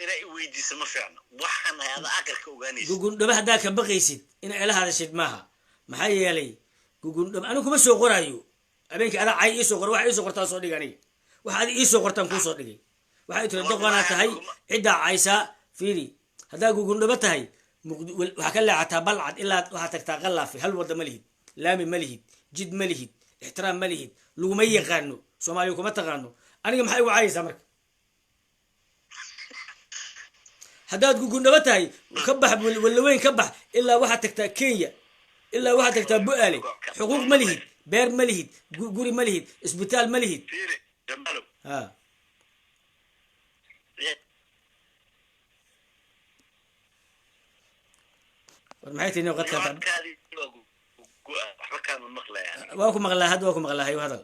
ina i weydiisa ma fiicno waxaan hayada akarka ogaanaysa gugundhaba haddaa ka baqaysid ina ila hadashid maaha maxaa yeelay gugundhaba anigu kuma soo qoraayo habeenkii adaa cay iisoo qor waxa iisoo qortaa soo dhig aniga waxa adi iisoo qortaan kuu soo dhigay waxay tiri doqonaa tahay ciddaa caysaa fiiri haddaa gugundhaba tahay waxaa ka leexataa balcad ilaa waxaa tagtaa qalaafi hal wadda ma lihid laami ma lihid jid ma lihid ixtiraam ma lihid laguma yaqaano soomaaliya kuma taqaano aniga maxay ugu cayaysaa marka haddaad gugundhaba tahay ka bax walaweyn ka bax ilaa waxaad tagtaa kenya ilaa waxaad tagtaa bu-aale xuquuq ma lihid beer ma lihid guri ma lihid isbitaal ma lihid ha war maxay tihi qadka waa ku maqlaa hadda waa ku maqlaa hayo hadal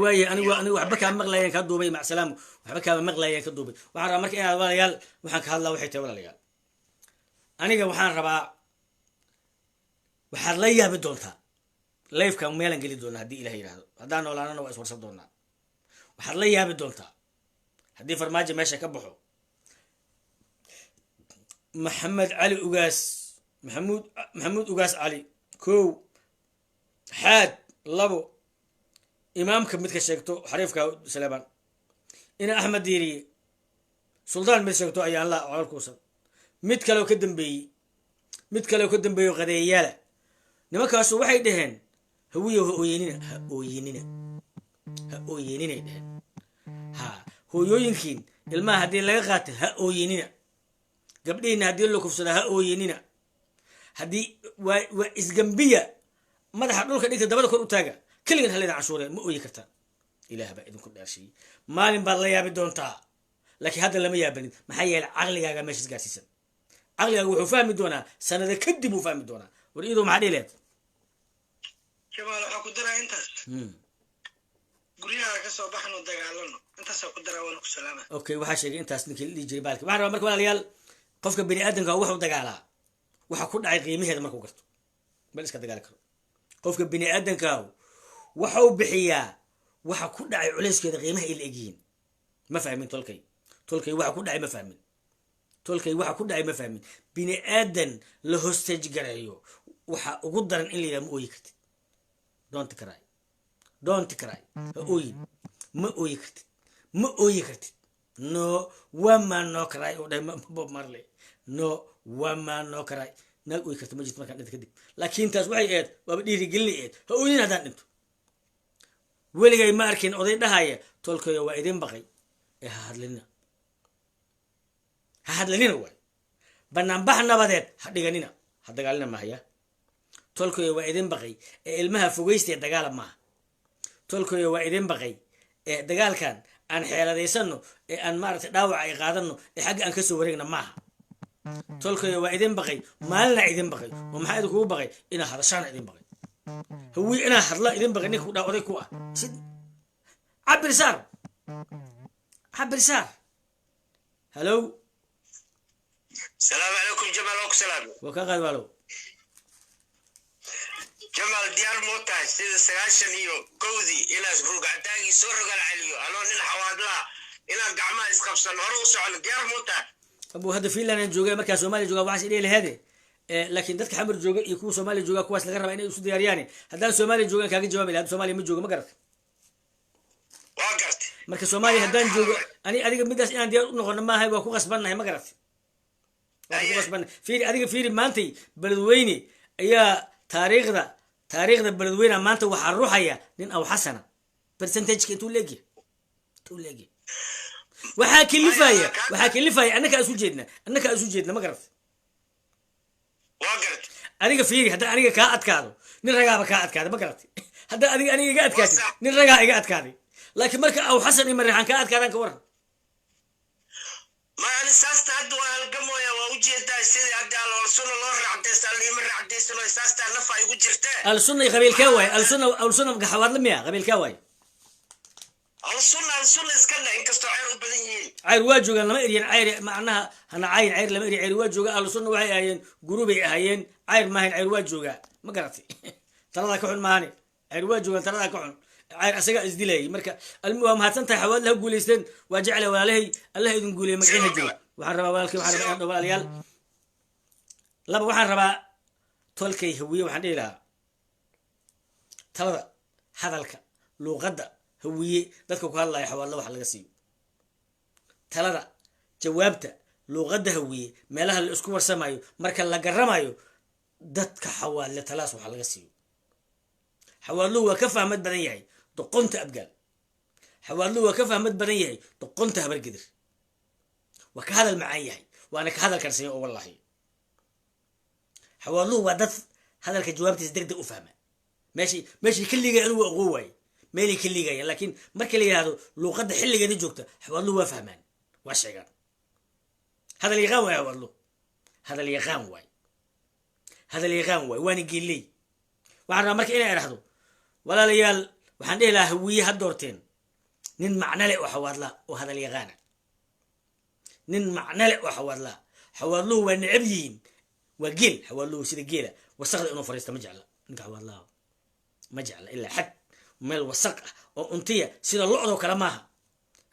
waaye anigu waxba kaa maqlayaan ka duubay mac salaamo waxba kaama maqlayaan ka duubay waxaan rabaa marka inaad walaalayaal waxaan ka hadlaa waxay tahay walaalayaal aniga waxaan rabaa waxaad la yaabi doontaa lifeka meelan geli doonaa haddii ilaah yidhaahdo haddaan noolaanana waa iswarsan doonaa waxaad la yaabi doontaa haddii farmaajo meesha ka baxo maxamed cali ugaas maxamuud ugaas cali 1 xaad 2 imaamka midka sheegto xariifka Saleeban ina Axmed Diiriye suldaan mid sheegto ayaan la codkuusan mid kale oo ka dambeeyo qadeeyaala nimankaas waxay dhaheen hawiyo ooyeenina dhaheen ha hooyooyinkiin ilmaha haddii laga qaatay ha ooyeenina gabdhiina haddii la kufsada ha ooyeenina haddii waa isgambiya madaxa dhulka dhigta dabada kor u taaga kaligan halina cashuure ma ooyi kartaa ilaah baa idinku dhaarshay maalin baad la yaabi doontaa laakiin hadda lama yaabanin maxaa yeelay caqligaaga meeshaas gaarsiisan caqligaaga wuxuu fahmi doonaa sanada kadib uu fahmi doonaa war iyadoo maxaa dhihi leed jamaal waxaa ku daraa intaas guryaha ka soo baxno dagaalano intaasoo ku daraa waana ku salaama okay waxaa sheegay intaas ninkii la dhihi jiray baalki waxaan rabaa marka walaalayaal qofka bini aadamka wuxuu dagaalaa waxa ku dhacay qiimaheeda markuu garto bal iska dagaali karo qofka bini aadamka waxa uu bixiyaa waxa ku dhacay culeyskeeda qiimaha ay la egyihiin ma fahmin tolkay waxa ku dhacay ma fahmin waxa ku dhacay ma fahmin bini aadan la hostage gareeyo waxa ugu daran in la yiraahdo ma ooyi kartid don't cry ma ooyi kartid no woman no cry oo dhahay Bob Marley no woman no cry naag ooyi kartid ma jirto markaan dhinta kadib laakiin taas waxay ahayd waaba dhiirigelin ha ooyin haddaan dhinto weligay ma arkin oday dhahaya tolkayo waa idin baqay ee ha hadlanina waay banaanbax nabadeed ha dhiganina ha dagaalina mahaya tolkayo waa idin baqay ee ilmaha fogeystee dagaala maaha tolkayo waa idin baqay ee dagaalkan aan xeeladaysano ee aan maaragtay dhaawac ay qaadano ee xagga aan kasoo wareegna maaha tolkayo waa idin baqay maalina idin baqay oo maxaa idinkugu baqay inaa hadashaana idin baqay هوي أنا هلا إذن بغني كودا أودي كوا عبر سار هلو السلام عليكم جمال وكسلام وكاغاد والو جمال ديار موتا سيد سغاشن iyo kowdi ila ruuga daagi soo rogal caliyo aloo nin xawaadla ila gacma isqabsan hore u socon diyaar moota abu hada fiilan joogay marka Soomaaliya jooga waxaas ilaa leeyahay laakiin dadka xamar jooga iyo kuwa Soomaaliya jooga kuwaas laga rabaa inay isu diyaariyaan haddaan Soomaaliya joogan kaaga jawaabi lahaa Soomaaliya ma jooga ma garat waa gartay marka Soomaaliya haddaan joogo adiga midaas inaan diyaar u noqono maahay waa ku qasbanahay ma garat waa ku qasban fiiri maantay Beledweyne ayaa taariikhda Beledweyne maanta waxa ruuxaya nin aw xasana percentage intuu leegi waxa kilifaya annaka isu jeedna ma garat aniga fiiri hadda aniga kaa adkaado nin ragaaba kaa adkaada ma garatay hadda aniga iga adkaatay nin ragaa iga adkaaday laakiin marka aw xasan iyo marixaan kaa adkaadaan ka waran ما أنا ساست هاد والجمو يا ووجه دا سيد عبد الله السنة الله رعديس اللي من رعديس الله ساست نفع يقول جرته السنة قبيل كواي السنة قحوار لميا قبيل كواي السنة اسكنا إن كستو عير بدنيين عير واجوغا لما إريان عير معناها هنا عير لما إري عير واجوغا أهل السنة وحي أهين جروبي أهين عير ما هين عير واجوغا ما قرأتي ترى كحول ماني عير واجوغا ترى كحول عير أسجع إزدلي مركا المهم هاتنت حوال له قوليستن وجعله ولا الله يدن قولي مقعين الجو وحرب بالك وحرب باليال لا وحرب تولكي هوية وحدي لها ترى هذا الك لغة هوية dadka ku hadlaya xawaalo wax laga siiyo talada jawaabta luqadda hawiye meelaha la isku warsamayo marka la garamayo dadka xawaale talaas wax laga siiyo xawaalo waa ka fahmad badan yahay doqonta abgaal xawaalo waa ka fahmad badan yahay doqonta habargidir waa ka hadal macaan yahay waana ka hadal karsiyo oo wallahi xawaalo waa dad hadalka jawaabtiisa degdeg u fahma meeshii kaliya inuu aqoon waayo ميلي كليجاي لكن مركلي هذا لو قد حل جديد جوكته والله وافهمان واش قال هذا اللي غاوي والله هذا اللي غاوي هذا اللي غاوي وانا قيل لي وعنا مرك إلى رحضو ولا ليال وحندي له هوية هالدورتين نن معنى له وحوار لا وهذا اللي غانا نن معنى له وحوار لا حوار له ونعبيين وقيل حوار له سيد قيله وصغل إنه فريسته مجعله نقع والله مجعله إلا حد meel wasaq ah oo untiya sida lo'do kala maaha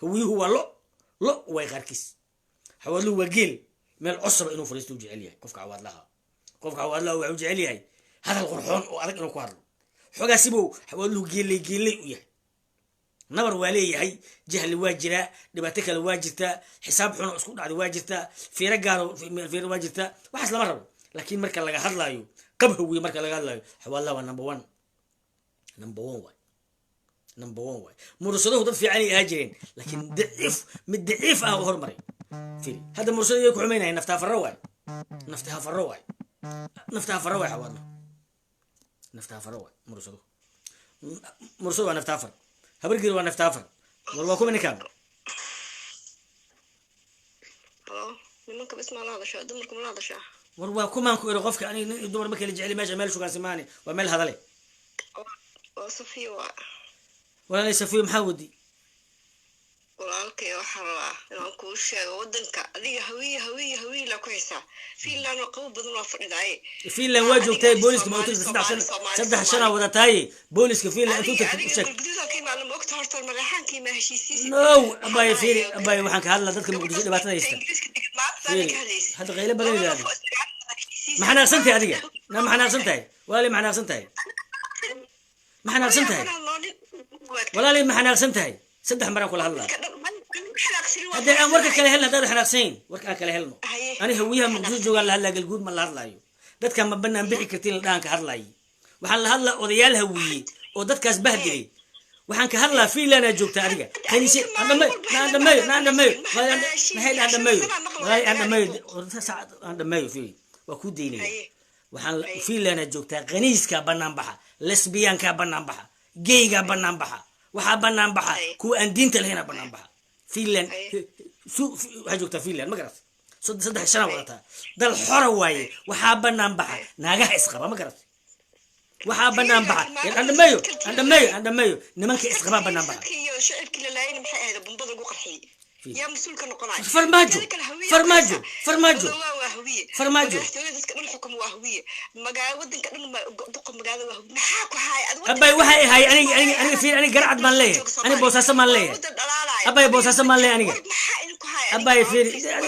hawiyuhu waa lo way qarkiis xawaalu wageel meel cusub inuu fariisto u jecel yahay qofka cawaadlaha wuxuu jecel yahay hadal qurxoon oo adag inuu ku hadlo xogaasibu xawaalu geelay u yahay nabar waa leeyahay jahli waa jira dhibaato kale waa jirta xisaab xun isku dhacday waa jirta fiiro gaar fiiro waa jirta waxaas lama rabo laakiin marka laga hadlayo qab hawiye marka laga hadlayo xawaalaha waa number 1 number 1 واي مرسله ضد في عيني هاجرين لكن ضعيف متضعيف هرمري فيري هذا مرسله يكون عمينا نفتها في الرواي نفتها حوالنا نفتها في الرواي مرسله نفتها في هبرقر ونفتها في والله كم كام nimanka bisma la hadashaa dumarku ma la hadashaa والله كم كو qofka ani dumar markay la jecel meesha meel shugaan simaani waa meel hadale oo safiyo ولا ليس فيه محاودي walaalkay waxa la inaan ku sheego wadanka adiga hawiye la ku haysaa fiilan oo qabo badan oo fadhiday fiilan waa joogtay booliska ma u tagtay 3 sano wadatay booliska fiilan intuu tagtay u sheeg gudida kay maalin waqti horta madaxankii ma heshiisiis no abay fiiri abay waxaan ka hadlaa dadka muqdisho dhibaatada haysta hada qaylo badan yahay maxana aqsantay adiga maxana aqsantay wali maxana aqsantay maxana aqsantay ولا لي ما حناقسنتهاي صدح مرة كل هلا هذا أنا ورك كله هلا هذا حناقسين ورك كله هلا أنا هويها مقصود جوال هلا الجود ما الله لايو ده كان مبنى نبيع كتير الآن كهرلاي وحن هلا وديال هوية وده كاس بهدلي وحن كهرلا في لنا جوك تاريخ هني شيء عند مايو عند مايو في وكود ديني وحن في لنا جوك غنيس كبنان بحا لسبيان كبنان بحا جيجا بنان بحا وحا بنان بحا كو ان دينت لهنا بنان بحا فيلان سو هاجوكتا فيلان ما قرأت صدح سنة وقتها دل حر واي وحا بنان بحا ناغا اسقبا ما قرأت وحا بنان بحا عند مايو نمانك اسقبا بنان بحا شعب كل لاين محي هذا بنبضل قرحي يا مسؤول كانوا قناعي فرماجو الحكم وهوية مجا ودن كأنه دق مجاز وهوية محاكو هاي أباي وهاي هاي أنا في أنا قرعد من ليه أنا بوساسة من ليه أباي بوساسة من ليه أنا أباي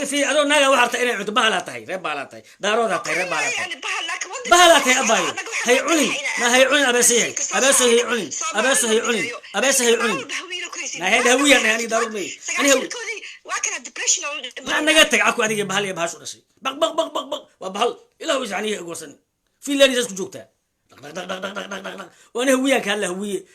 في أدو ناقة وحرت إني عدو بهلاتي ربالاتي داروداتي ربالاتي بهلاتي أباي هي علم ما هي علم أباسيه هي علم أباسه هي علم ما هي هوية يعني دارود مي أنا هو أنا قلت عكوا أنا بهال يبهاش ولا شيء بق وبهال إلا هو يعني قوسني في اللي جالس كجوكته وأنا هوية كهلا هوية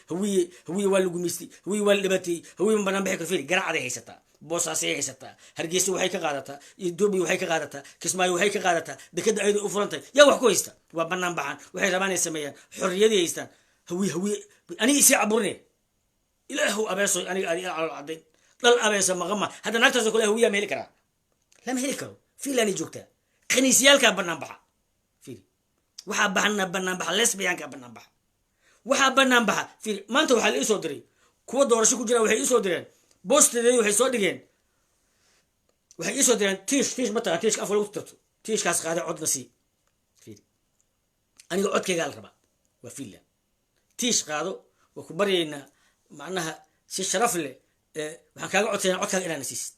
والجميستي هوية واللبتي هوية من بنام بحكي فيه قرع عليه حستا بوساسي حستا هرجيسي وحي كقادتها يدوبي وحي كقادتها كسماي وحي كقادتها بكده أيضا أفرنتي يا وحكو يستا وبنام بحان وحي رباني السمية حرية دي يستا هوية أنا يسي عبرني إلا هو أبيسو أنا على العدين ضل أبيسو مغمى هذا نكتسو كله هوية مهلكرا لا مهلكرا في لاني جوكتا خنيسيالك بنام بحان في waxaa bannaan baxa lesbianka bannaan baxa waxaa bannaan baxa fiir maanta waxaa la isoo diray kuwa doorasho ku jira waxay isoo direen boosteedii waxay soo dhigeen waxay isoo direen tiish mataa tiishka afka lagu tarto tiishkaas qaaday codna sii fiiri aniga codkaygaa la rabaa waa Finland tiish qaado waa ku baryaynaa macnaha si sharaf leh waxaan kaaga codsaynaa codkaaga inaana siisid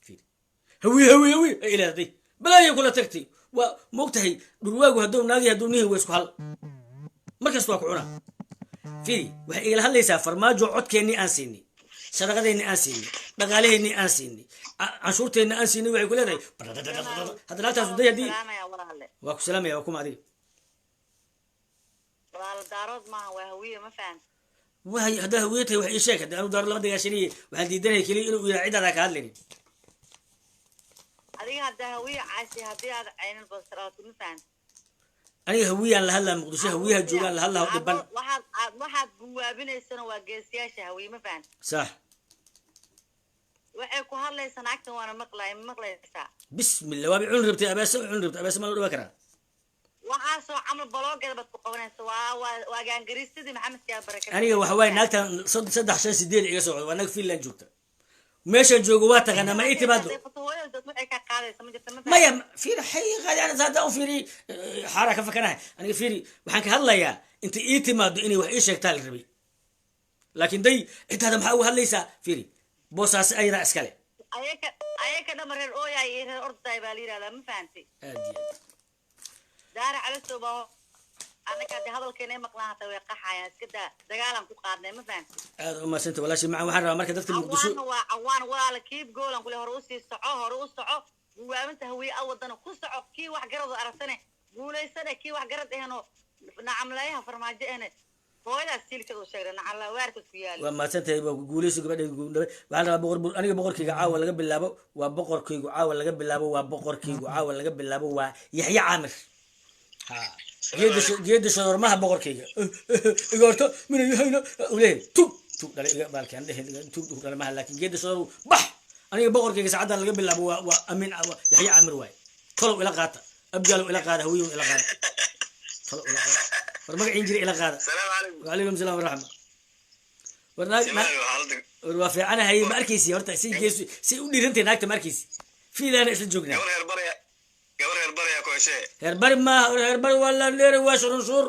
fiiri hawi ay ilaaday balaaya kula tagtay waa moogtahay dhurwaagu hadduu naagi hadduu nihi waa isku hal markasta waa ku cunaa fiiri waxay igala hadlaysaa farmaajo codkeennii aan siinay sadaqadeennii aan siinay dhaqaalaheennii aan siinay canshuurteennii aan siinay waxay ku leedahay hadda laabtaas day haddii waa ku salaamaya waa kuma adiga daarood maaha waa hawiye ma fahan wahay haddaa hawiye tahay wax ii sheeg hadda anu daaro lama dagaashaniye waxaan diidanahay keliya inuu yidhaa ciddaadaa ka hadlaynin adiga haddaa hawiye caasi haddii aad caynin basraatu ma fahan aniga hawiyaan la hadlaa muqdisho hawiyaha joogaan la hadlaa dhiban waxaad guwaabinaysana waa geesiyaasha hawiye ma fahan sax waxay ku hadlaysaa naagtan waana maqlaysaa bismillah waa cun rabtay abaasa ma loo dhawaa karaa waxaasoo camal baloogeeda baad ku qabanaysa waa gaangariisadii maxamed siyaa baraka aniga waxa waaye naagtan 3 5 8 iga socdo waa naag Finland joogta meeshan joogo waa taqaana ma itimaado maya fiiri xaqiiqada ana saada u fiiri xara ka fakanahay aniga fiiri waxaan ka hadlayaa inta itimaado inay wax ii sheegtaa la rabay laakiin day intaada maxaa uga hadlaysaa fiiri boosaas ayada iskale ayaka dhamareer ooyaa iyo reer orday baa la yiraahdaa ma fahantay daara cala sooba anaka hadalkeena maqlaan hata way qaxayaan iska dagaalan ku qaadnay ma fahantay aad uma santa walaashi waxaan rabaa marka dadka muqdisho awaan la kiib goolan kule hore u sii soco guwaabinta hawiye awadana ku soco kii wax garad aragtane guuleysana kii wax garad ahno nacamlayaha farmaajo ahne hooyadaas silkada u sheegay nacala waarka ku yaal waa maasantay guuleyso gabadha waxaan rabaa aniga boqorkayga caawa laga bilaabo waa boqorkaygu caawa laga bilaabo waa Yaxya Caamir geed shadormaha boqorkayga igorto min yahayna uleen tu dhalay baalkan tu dhalmaha laakiin geed shador bax aniga boqorkayga saacada laga bilaabo waa amin Yaxya Caamir waay tolo ila qaata abgaalo ila qaada hawiyo ila qaada tolo ila qaada farmaga injiri ila qaada wa alaykum salaam wa rahma warna fiicana hay ma arkaysi horta si u dhirantay naagta ma arkaysi fiidana isla joognaa herbari ma herbari wala leer waa shurunshur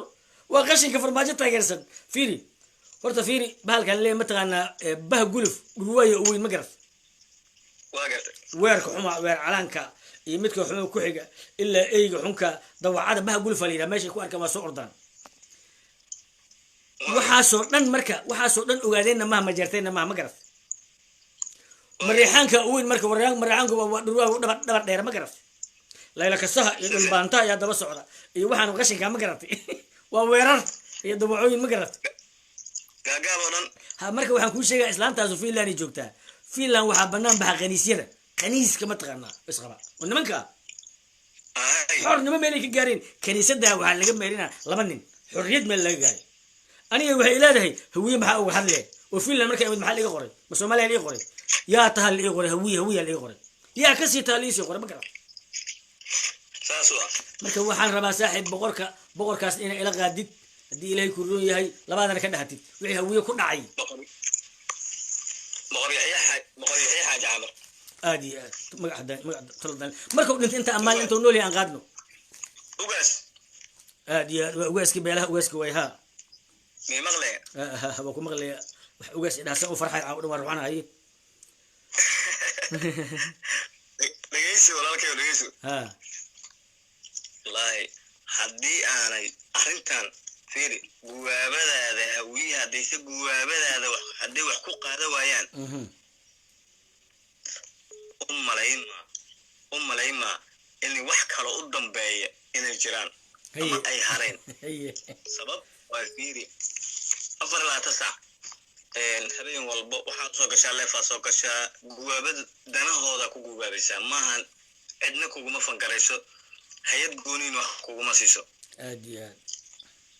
waa qashinka farmaajo taageersan fiiri horta fiiri bahalkan lee ma taqaana bah guluf gurwayo oo weyn ma garat weerka xuma weer calaanka iyo midka xuma ku xiga ilaa eyga xunka dawacada bah guluf la yiraahdo meesha ku arka waa soo ordaan waxaasoo dhan ogaadeenna ma jarteenna ma garat mariixaanka weyn marka mariixaanku waa dhurwaagu dhabar dheer ma garat layla kasaha iyo dhulbaanta ayaa daba socda iyo waxaan qashinka ma garatay waa weerar iyo dabacooyin ma garatay gaagaabadan ha marka waxaan kuu sheegaa islaantaas Finland ay joogtaa Finland waxaa banaan baxa qaniisyada qaniiska ma taqaanaa isqaba nimanka xornimo meel ay ka gaareen kaniisada waxaa laga meerina 2 nin xorriyad meel laga gaaray aniga waxay leedahay hawiye maxaa uga hadlay oo Finland markay mid maxaa laga qoray ma Soomaaliya laga qoray yaa tahal laga qoray hawiye laga qoray yaa ka sii taaliisi qoray ma garatay marka waxaan rabaa saaxiib boqorkaas inay ila qaadid hadii Ilaahay ku roon yahay labadana ka dhaxatid wixii hawiye ku dhacay boqor Yaxya Xaaji Caamir aadi magaxda marka uu dhinta inta amaan inta nool yahay aan qaadno ugaas aadi ugaaski beelaha ugaaski way ha mi maqlay haba ku maqlay wax ugaas idhaasa oo farxay aan u dhawaan ruuxanahay dhageyso walaalkay dhageyso ha wallahi haddii aanay arrintan fiiri guwaabadaada hawiye haddayse guwaabadaada hadday wax ku qaada waayaan u malayma in wax kale u dambeeya inay jiraan ama ay hareen sabab waa fiiri 4 saac habeen walba waxaad soo gashaa leefaa soo gashaa guwaabada danahooda ku guwaabaysaa maahan cidna kuguma fangarayso hay'ad gooniin wax kuguma siiso aadiyan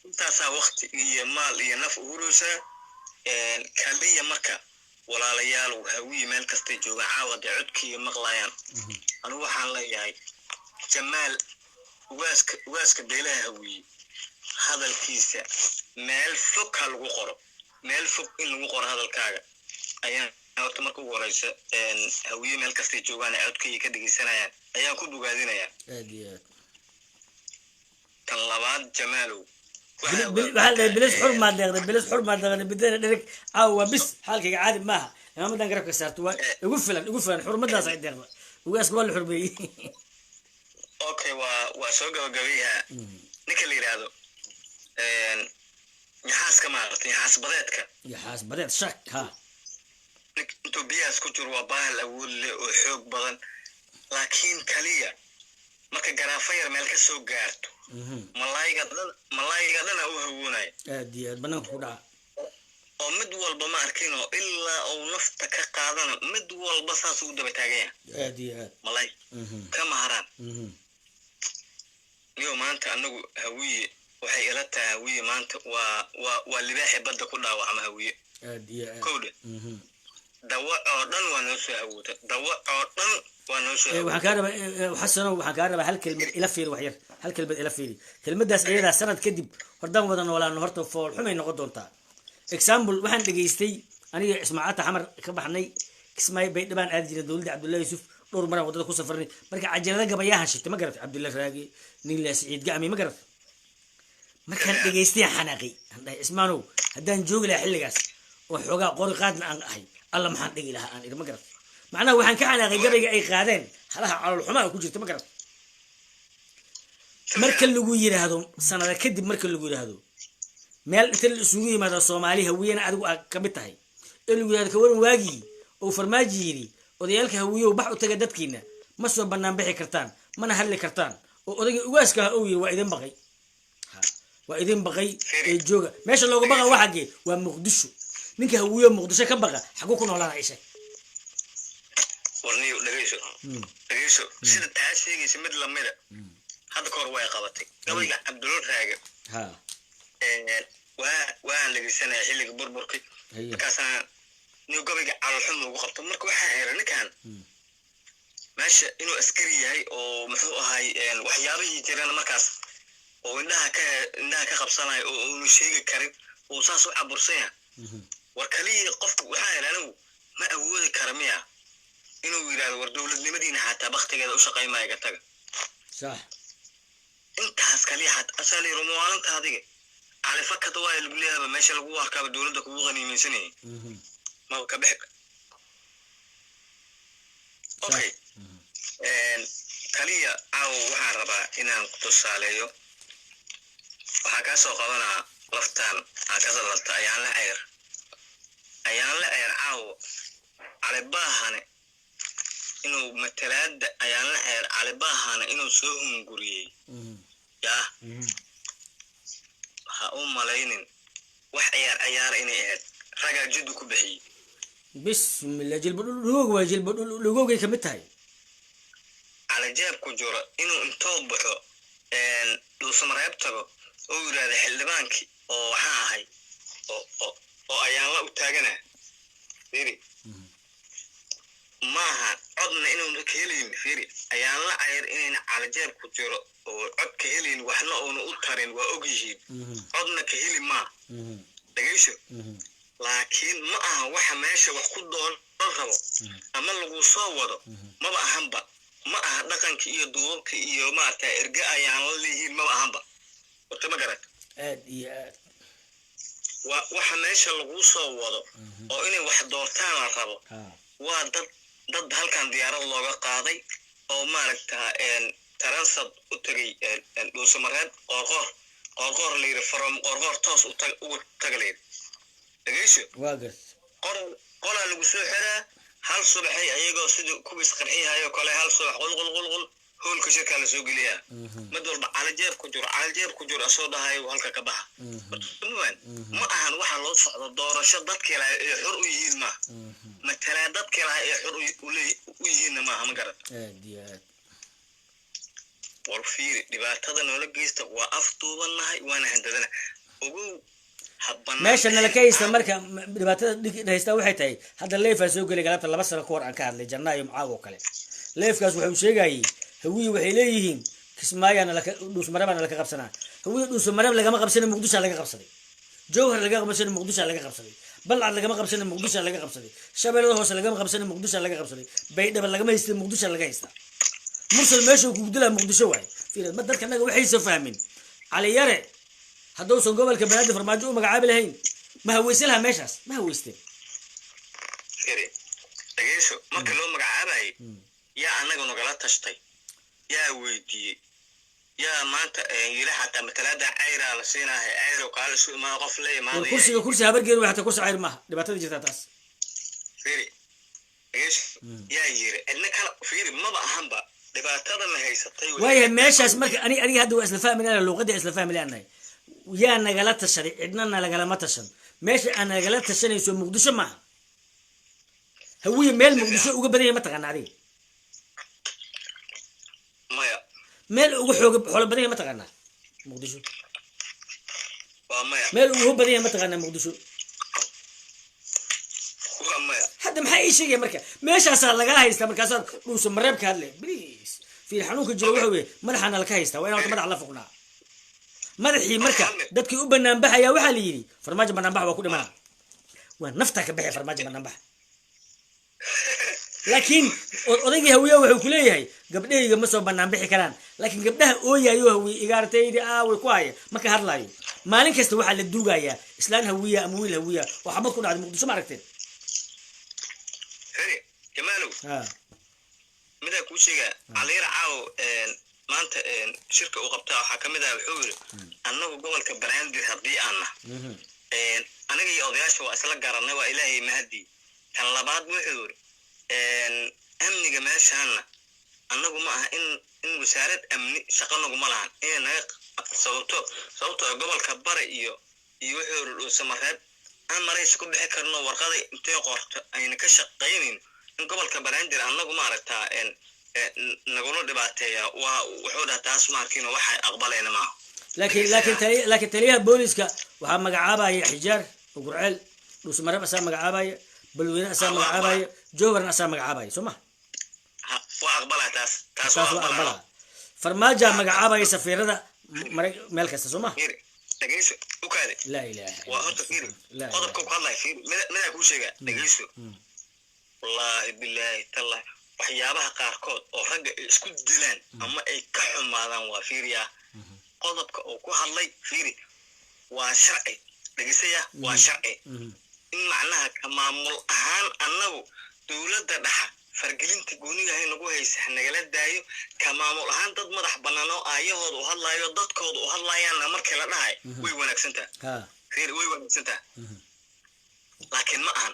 intaasaa waqti iyo maal iyo naf uruusa kaliya marka walaalayaal hawiye meel kasta jooga caawada codkii maqlayaan anigu waxaan leeyahay jamaal ugaaska beelaha hawiye hadalkiisa meel fog lagu qoro meel fog in lagu qoro hadalkaaga ayaan horta marka ugu horeysa hawiye meel kastay joogaan codkayga ka dhegeysanayaan ayaan ku bogaadinayaa aad iyo aad tan labaad jamaalow waxaa la bilis xurmaad deeqda bilis xurmaad deeqda bidana dhirig caawa bis xaalkayga caadi maaha imaamadan garabka saarto waa igu filan xurmadaas ay deeqda ugaaska waa la xurmeeyey okay waa soo gabagabeeyaa ninka la yidhaahdo yaxaaska maaragtay yaxaas badeed shak ha intuu biyahaas ku jiro waa bahal awood leh oo xoog badan laakiin kaliya marka garaafa yar meel ka soo gaarto malaayiga dhana u hawoonayo aad iyo aad banaanka ku dhaca oo mid walba ma arkin oo ilaa uu nafta ka qaadana mid walba saas ugu daba taaganya aad iyo aad malaay ka maharaan niyo maanta anagu hawiye waxay ila tahay hawiye maanta waa libaaxi badda ku dhaawacma hawiye aad iyo aad kowdhe dawa oo dhan waa noo soo awooda dawa oo dhan waa noo soo waxaan kaa rabaa xasanow waxaan kaa rabaa hal kelmad ila fiiri wax yar hal kelmad ila fiiri kelmadaas ayadaa sanad kadib hordaan wada noolaano horta fool xumay noqon doontaa example waxaan dhegaystay aniga ismaacata xamar ka baxnay kismaayo baydhabaan aadi jiray dowladda cabdullahi yusuf dhowr maraan waddada ku safarnay marka cajalada gabayahan shitay ma garatay cabdullahi raagi nila siciid gacmi ma garatay markaan dhegaystay xanaaqay aan dhahay ismaanow haddaan joogi lahaa xilligaas oo xoogaa qori qaadna aan ahay alla maxaan dhigi lahaa aan idhi ma garatay macnaha waxaan ka xanaaqay gabayga ay qaadeen halaha calool xumaa ku jirta ma garatay marka lagu yiraahdo sanada kadib marka lagu yiraahdo meel inta la isugu yimaado Soomaali hawiyana adigu ka mid tahay ee lagu yiraahdo ka waran waagi oo farmaaji yiri odayalka hawiyo bax u taga dadkiina ma soo banaan bixi kartaan mana hadli kartaan oo odayga ugaaska oo yiri waa idin baqay ee jooga meesha looga baqa waxage waa Muqdisho ninka hawiyo Muqdisho ka baqa xaqu ku noolaa Aisha warniyo dhageyso sida taasigiisa mid lamida hadda kor way qabatay gabayga Cabdullahi Raage waan lagisanay xilliga burburkii markaasana niyo gabayga calxum ugu qabto marka waxa ay ninkan meesha inuu askari yahay oo muxuu ahay waxyaabihii jirana markaas oo indhaha ka qabsanay oo uu sheegi karin oo saas u cabursan yahay war kaliya qofku waxa ay anigu ma awoodi kara miya inuu yiraahdo war dawladnimadiina xataa waqtigeeda u shaqeeyay ga taga صح intaas kaliya xataa asali rumaalinta adiga على فكرة واي اللي بليها ماشي لو واركب الدولة ده كوغني من سنة ما هو كبحك أوكي كلية أو وحربا إن نقص عليه وهكذا قلنا لفتان هكذا لفت أيان لا عير أو على باهنا إنه مثلاد أيان لا عير على باهنا إنه سوهم قريه يا u malaynin wax ciyaar inay ahayd raga jiddu ku bixiyay bismillah jilbadhuugay ka mid tahay ala jeeb ku jiro inuu intoo baxo dhuusamareeb tago oo yiraahdo xildhibaankii oo waxaa ahay oo ayaan la u taagana fiiri maaha codna inuu ka helin fiiri ayaan la cayr inayna ala jeeb ku jiro oo cod ka helin waxna uuna u tarin waa og yihiin codna ka heli ma dhageyso laakiin ma aha waxa meesha wax ku doon rabo ama lagu soo wado maba ahanba ma aha dhaqanka iyo duubka iyo maarta erga ayaan la leeyihiin maba ahanba wata ma garat aad iyo aad waxa meesha lagu soo wado oo inay wax doortaan la rabo waa dad halkan diyaarad looga qaaday oo maaragta taransad u tagay dhuusamareed qoorqoor la yiri from qoorqoor toos u tagay dhageyso waagas qola lagu soo xiraa hal subaxay ayagoo sidoo ku isqarxiyayo kale hal subax qul hoolka shirka la soo geliyaa mid walba cala jeeb ku jiro soo dhahay halka ka baxa ma ahan waxa loo socdo doorasho dadka la ee xor u yihiin ma matala dadka la ee xor u yihiin ma ma garad aad iyo aad warfiir dhibaatada noola geysta waa afduubanahay waana handadana ugu meesha nala kaysta marka dhibaatada haysta waxay tahay hadda leefa soo galay galabta 2 sano ka hor aan ka hadlay janaayo macaago kale leefkaas wuxuu sheegayay hawiye waxay leeyihiin kismaayana la dhuusmarabana la ka qabsanaa hawiye dhuusmarab lagama qabsan Muqdisho laga qabsaday jowhar laga qabsan muqdisho laga qabsaday balcad laga qabsan muqdisho laga qabsaday shabeellada hoose laga qabsan muqdisho laga qabsaday baydhaba laga haystay muqdisho laga haystaa mursal meesha ku gudlaa muqdisho waay fiirad ma dadka naga waxay soo fahmin cali yare hadduu soo gobolka banaadir farmaajo u magacaabi lahayn ma haweysan lahaa meeshaas ma haweysteen firi dhageysho marka loo magacaabay yaa anaga nagala tashtay yaa weydiiyey yaa maanta yiri xataa matalada cayra la siinahay cayro qaal soo ma qof leeyahay kursi habargeer waxa kursi cayr ma dhibaatada jirta taas firi dhageysho yaa yiri adna kala firi maba ahanba dhibaatada ma haysatay waaye meeshaas marka ani hadda waa isla fahminaa luqadda isla fahminaa yaa nagala tashaday cidna nagala ma tashan meesha aan nagala tashanayso muqdisho maaha hawiye meel muqdisho uga badan yahay ma taqaan adiga maya meel ugu xoolo badan yahay ma taqaan muqdisho waa maya meel ugu badan yahay ma taqaan muqdisho waa maya hadda maxay ii sheegay marka meeshaas laga haysta markaas dhuuso mareeb ka hadlay please fiir xanuunka jiro waxa weeye madaxana la ka haysta waa inaan madax la fuqnaa madaxii marka dadkii u banaan baxaya waxa la yiri farmaajo banaan bax waa ku dhimanaa waa nafta ka bixi farmaajo banaan bax laakiin odaygii hawiye wuxuu ku leeyahay gabdhayga ma soo banaan bixi karaan laakiin gabdhaha ooyayo hawiye igaartaydi way ku haya marka hadlaayo maalin kasta waxa la duugayaa islaan hawiye ama wiil hawiye oo xabad ku dhacday muqdisho ma aragteen firi jamaalow mida ku sheega caliir caaw maanta shirka uu qabtaa waxa kamid ah wuxuu yiri annagu gobolka Banaadir hadii aana aniga iyo odayaasha waa isla garanay waa ilaahay mahadi tan labaad wuxuu yiri amniga meeshaana annagu ma aha in wasaarad amni shaqo nagu ma lahan in naga sababto gobolka bare iyo wuxuu yiri Samareeb aan maraysh ku bixi karno warqada intee qorto ayna ka shaqeeynin in gobolka Banaadir annagu ma aragtaa nagula dhibaateeya waa wuxuu dhahay taas markiina waxa aqbalayna ma laakiin taliyaha booliska waxa magacaabaya xijaar gurceel Samareeb asaa magacaabaya balweyne asaa magacaabaya jowhar asaa magacaabaya soo ma waa aqbalaa taas waa aqbalaa farmaajo magacaabaya safiirada meel kasta soo ma dhageyso u kaade la ilaaha waa horta fiir qodobka ku hadlay fiir mid ku sheega dhageyso wallahi billahi tallahi waxyaabaha qaarkood oo ragga isku dilaan ama ay ka xumaadaan waa fiiriya qodobka oo ku hadlay fiiri waa sharci dhageysaya waa sharci in macnaha ka maamul ahaan annagu dawladda dhaxa fargelinta gooniga ay nagu haysa nagala daayo ka maamul ahaan dad madax banaan oo aayahooda u hadlaayo dadkooda u hadlayaan markii la dhahay way wanaagsantaa fiiri way wanaagsantaa laakiin ma ahan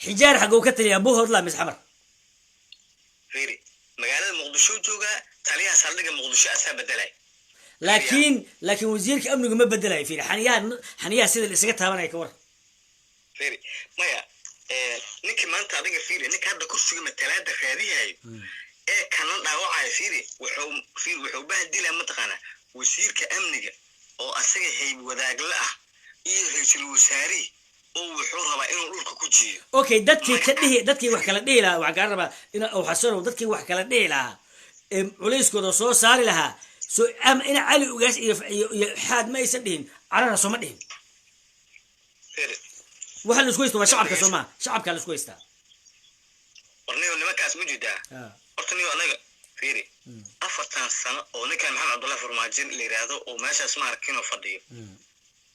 xijaar xagoo ka taliya buu hodla mis xamar fiiri magaalada muqdisho jooga taliyaha saldhiga muqdisho asaa bedelay laakiin wasiirka amniga ma bedelay fiiri xaniyaha sida la isaga taabanay ka war fiiri maya ninka maanta adiga fiiri ninka hadda kursiga matalada raadiyahay kana dhaawacay fiiri wuxuu bahdila mataqana wasiirka amniga oo asaga hayb wadaagla ah iyo ra'iisul wasaarihi oo wuxuu rabaa inuu dhulka ku jiyo okay dadkii wax kala dhigi lahaa waxa ka rabaa in uu xasano dadkii wax kala dhigi lahaa culayskooda soo saari lahaa soo in cali ugaas iyo xaad ma aysan dhihin carana soo ma dhihin waxa la isku haysto waa shacabka Soomaa shacabka la isku haystaa warniyo nimakaas ma jidaa horta niyo anaga fiiri afartan sano oo ninkan Maxamed Abdullahi Farmaajo la yiraahdo oo meeshaas ma arkin oo fadhiyo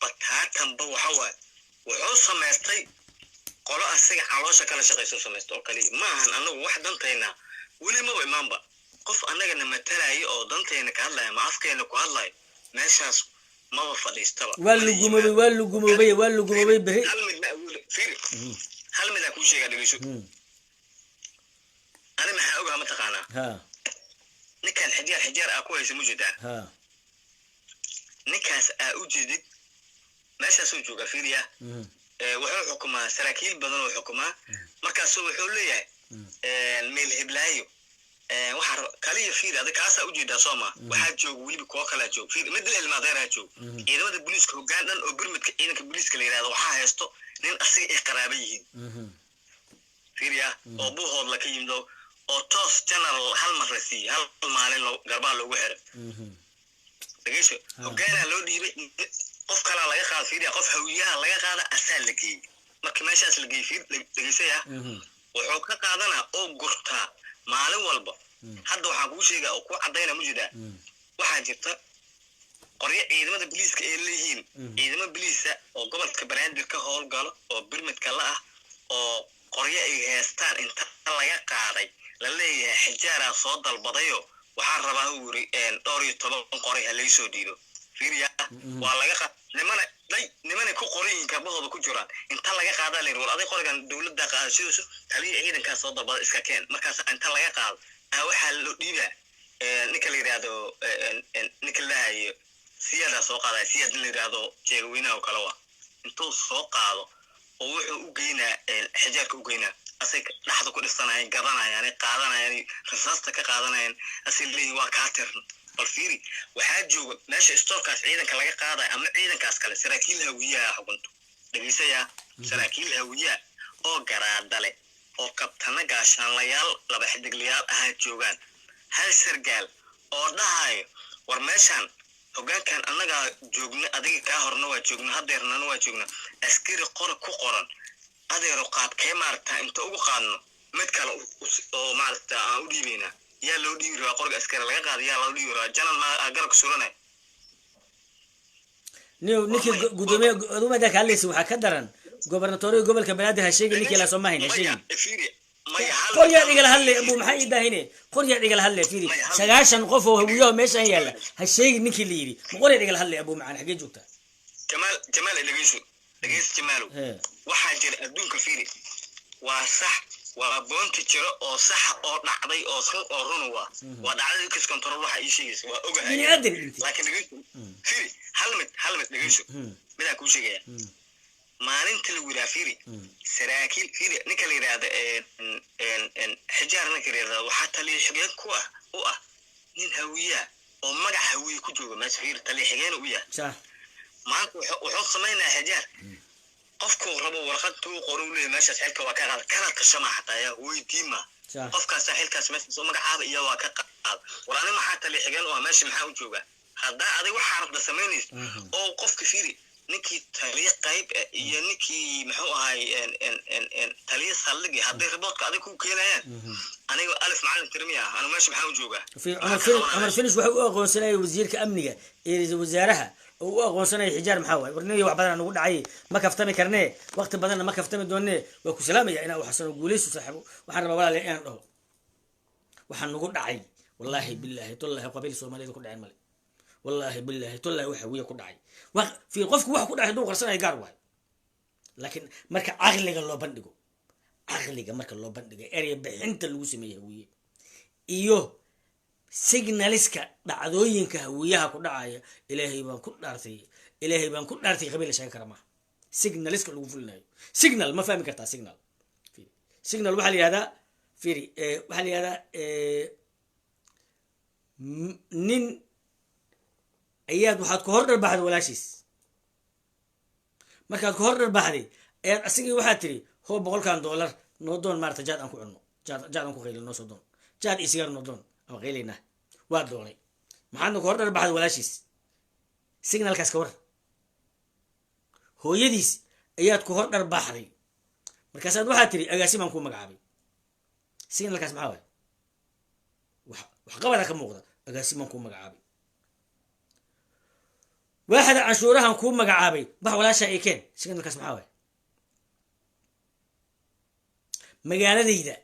bataatan ba waxa waa wuxuu sameystay qolo asaga caloosha kala shaqeyso sameystay oo kaliya ma ahan anagu wax dantayna wali ma imaanba qof anaga namatalayo oo dantayna ka hadlaya ma afkeena ku hadlay meeshaas ma fadhiistaba waa lugumobay bari hal mid ku sheegay dhageyso ana maxaa ogaa ma taqaana ninkan xijaar ku hayso mujida ninkaas u jeedid meeshaas uu jooga fiiriya wuxuu xukumaa saraakiil badan oo xukumaa markaas wuxuu leeyahay meel hiblaayo waxa kaliya fiir adag kaasa u jeedaa Soomaa waxa joog waliba koo kala joog fiir mid ilmaadeera joog ciidamada booliiska hoggaan dhan oo birmidka ciidanka booliiska la yiraahdo waxa haysto nin asiga ay qaraabo yihiin fiiriya oo buuhood la ka yimdo oo toos general hal marasi hal maalin loo garbaa loogu xiro dhageyso hoggaana loo dhiibay qof kala laga qaado fiiriya qof hawiyaha laga qaada asaa la geeyey marka meeshaas la geeyey dhageysaya wuxuu ka qaadanaa oo gurtaa maalin walba hadda waxaan kuu sheegaa oo ku cadayna mujida waxaa jirta qoryo ciidamada biliiska ay leeyihiin ciidamo biliisa oo gobolka Banaadir ka howlgalo oo birmidka la ah oo qoryo ay heestaan inta laga qaaday la leeyahay xijaara soo dalbadayo waxaan rabaa uu yiri 12 qori halay soo diido fiiriya waa laga nimana ku qorin kabahooda ku jiraan inta laga qaadaa leeyahay wal aday qorigan dawladda qaadashadiisu taliye ciidanka soo dalbada iska keen markaas inta laga qaado waxa loo dhiibaa ninka la yiraahdo ninka la hayo siyada soo qaaday siyad la yiraahdo jeegweynaha oo kala waa intuu soo qaado oo wuxuu u geynaa xijaarka u geynaa asay dhaxda ku dhisanayaan gadanayaan qaadanayaan rasaasta ka qaadanayaan asii waa ka tirn bal fiiri waxaa jooga meesha stoorkaas ciidanka laga qaaday ama ciidankaas kale saraakiil hawiyaha xukunto dhageysaya saraakiil hawiyaha oo garaadale oo kabtana gaashaanlayaal laba xidiglayaal ahaan joogaan hal sargaal oo dhahayo war meeshan hogaankan annaga joogna adiga ka horna waa joogna hadeerna waa joogna askari qor ku qoran adeero qaad kee maarta inta ugu qaadno mid kale oo maarta aan u dhiibeyna yaa loo dhiibi rabaa qorga askari laga qaad yaa loo dhiibi rabaa janan ma garab suranay ninkii gudoomiyaha kaaleysi waxa ka daran gobornatooriga gobolka Banaadir ha sheegay ninkii la soo maahin ha sheegay qorya dhigala hadlay abu maxay idaahine qorya dhigala hadlay fiiri 9 qof oo hawiyaha meesha yaala ha sheegay ninkii la yiri qorya dhigala hadlay abu macaan xagee joogta jamaal dhageyso jamaalo waxa jira adduunka fiiri waa sax waa boonti jiro oo sax oo dhacday oo san oo run waa dhacday ka control waxa ay sheegaysa waa ogahay laakiin dhageyso fiiri hal mid dhageyso mida ku sheegaya maalinta la wiraa fiiri saraakiil fiiri ninka la yiraahdo xijaar ninka la yiraahdo waxa taliye xigeen ku ah nin hawiya oo magac hawiye ku jooga meesha fiiri taliye xigeen u yahay maanta wuxuu sameynaa xijaar qofku rabo warqadtu qoran leeyahay meesha xilka waa ka qaad kana tashama xataa yaa weydiima qofkaas xilkaas meesha soo magacaaba iyo waa ka qaad walaana maxaa taliye xigeen oo meesha maxaa u jooga hadda adiga waxa rabta sameynaysa oo qofka fiiri ninkii taliye qayb iyo ninkii muxuu ahay taliye saldhigi hadday riboodka adiga ku keenayaan aniga alif macallin tirmiya anu meesha maxaa u joogaa Umar Finis waxa uu aqoonsanay wasiirka amniga ee wasaaraha oo uu aqoonsanay xijaar maxaa waay warnay wax badan ugu dhacay ma kaftami karnee waqti badan ma kaftami doonee waa ku salaamaya inaa wax soo guuleyso saaxiibo waxaan rabaa walaal inaan dhaho waxaan ugu dhacay wallahi billahi tallahi qabiil Soomaaliyeed ku dhacay male wallahi billahi tallahi waxa wiya ku dhacay في قفك واحد كل واحد قرصنا يقار واحد لكن مركا عقلك اللو بندقو عقلك مركا اللو بندقو اريا بحنت الوسمية هوية ايوه سيجناليسكا دعوينك هوياها كل دعاية الهي بان كل دارتي قبيلة شاي كرما سيجناليسكا اللو فلنا سيجنال ما فاهم كرتا سيجنال وحالي هذا فيري وحالي هذا نين ayaad waxaad ku hor dharbaxday walaashiis markaad ku hor dharbaxday ayaad asigii waxaad tiri hoo $100 noo doon maarta jaad aan ku cunno jaad aan ku qaylino soo doon jaad isigar noo doon ama qaylina waa doonay maxaadna ku hor dharbaxday walaashiis signalkaas ka war hooyadiis ayaad ku hor dharbaxday markaasaad waxaad tiri agaasimaan ku magacaabay signalkaas maxaa waay wax qabada ka muuqda agaasimaan ku magacaabay واحد عشورها نكون مقعابي بح ولا شيء كان سكن الكاس محاوي مقالة دي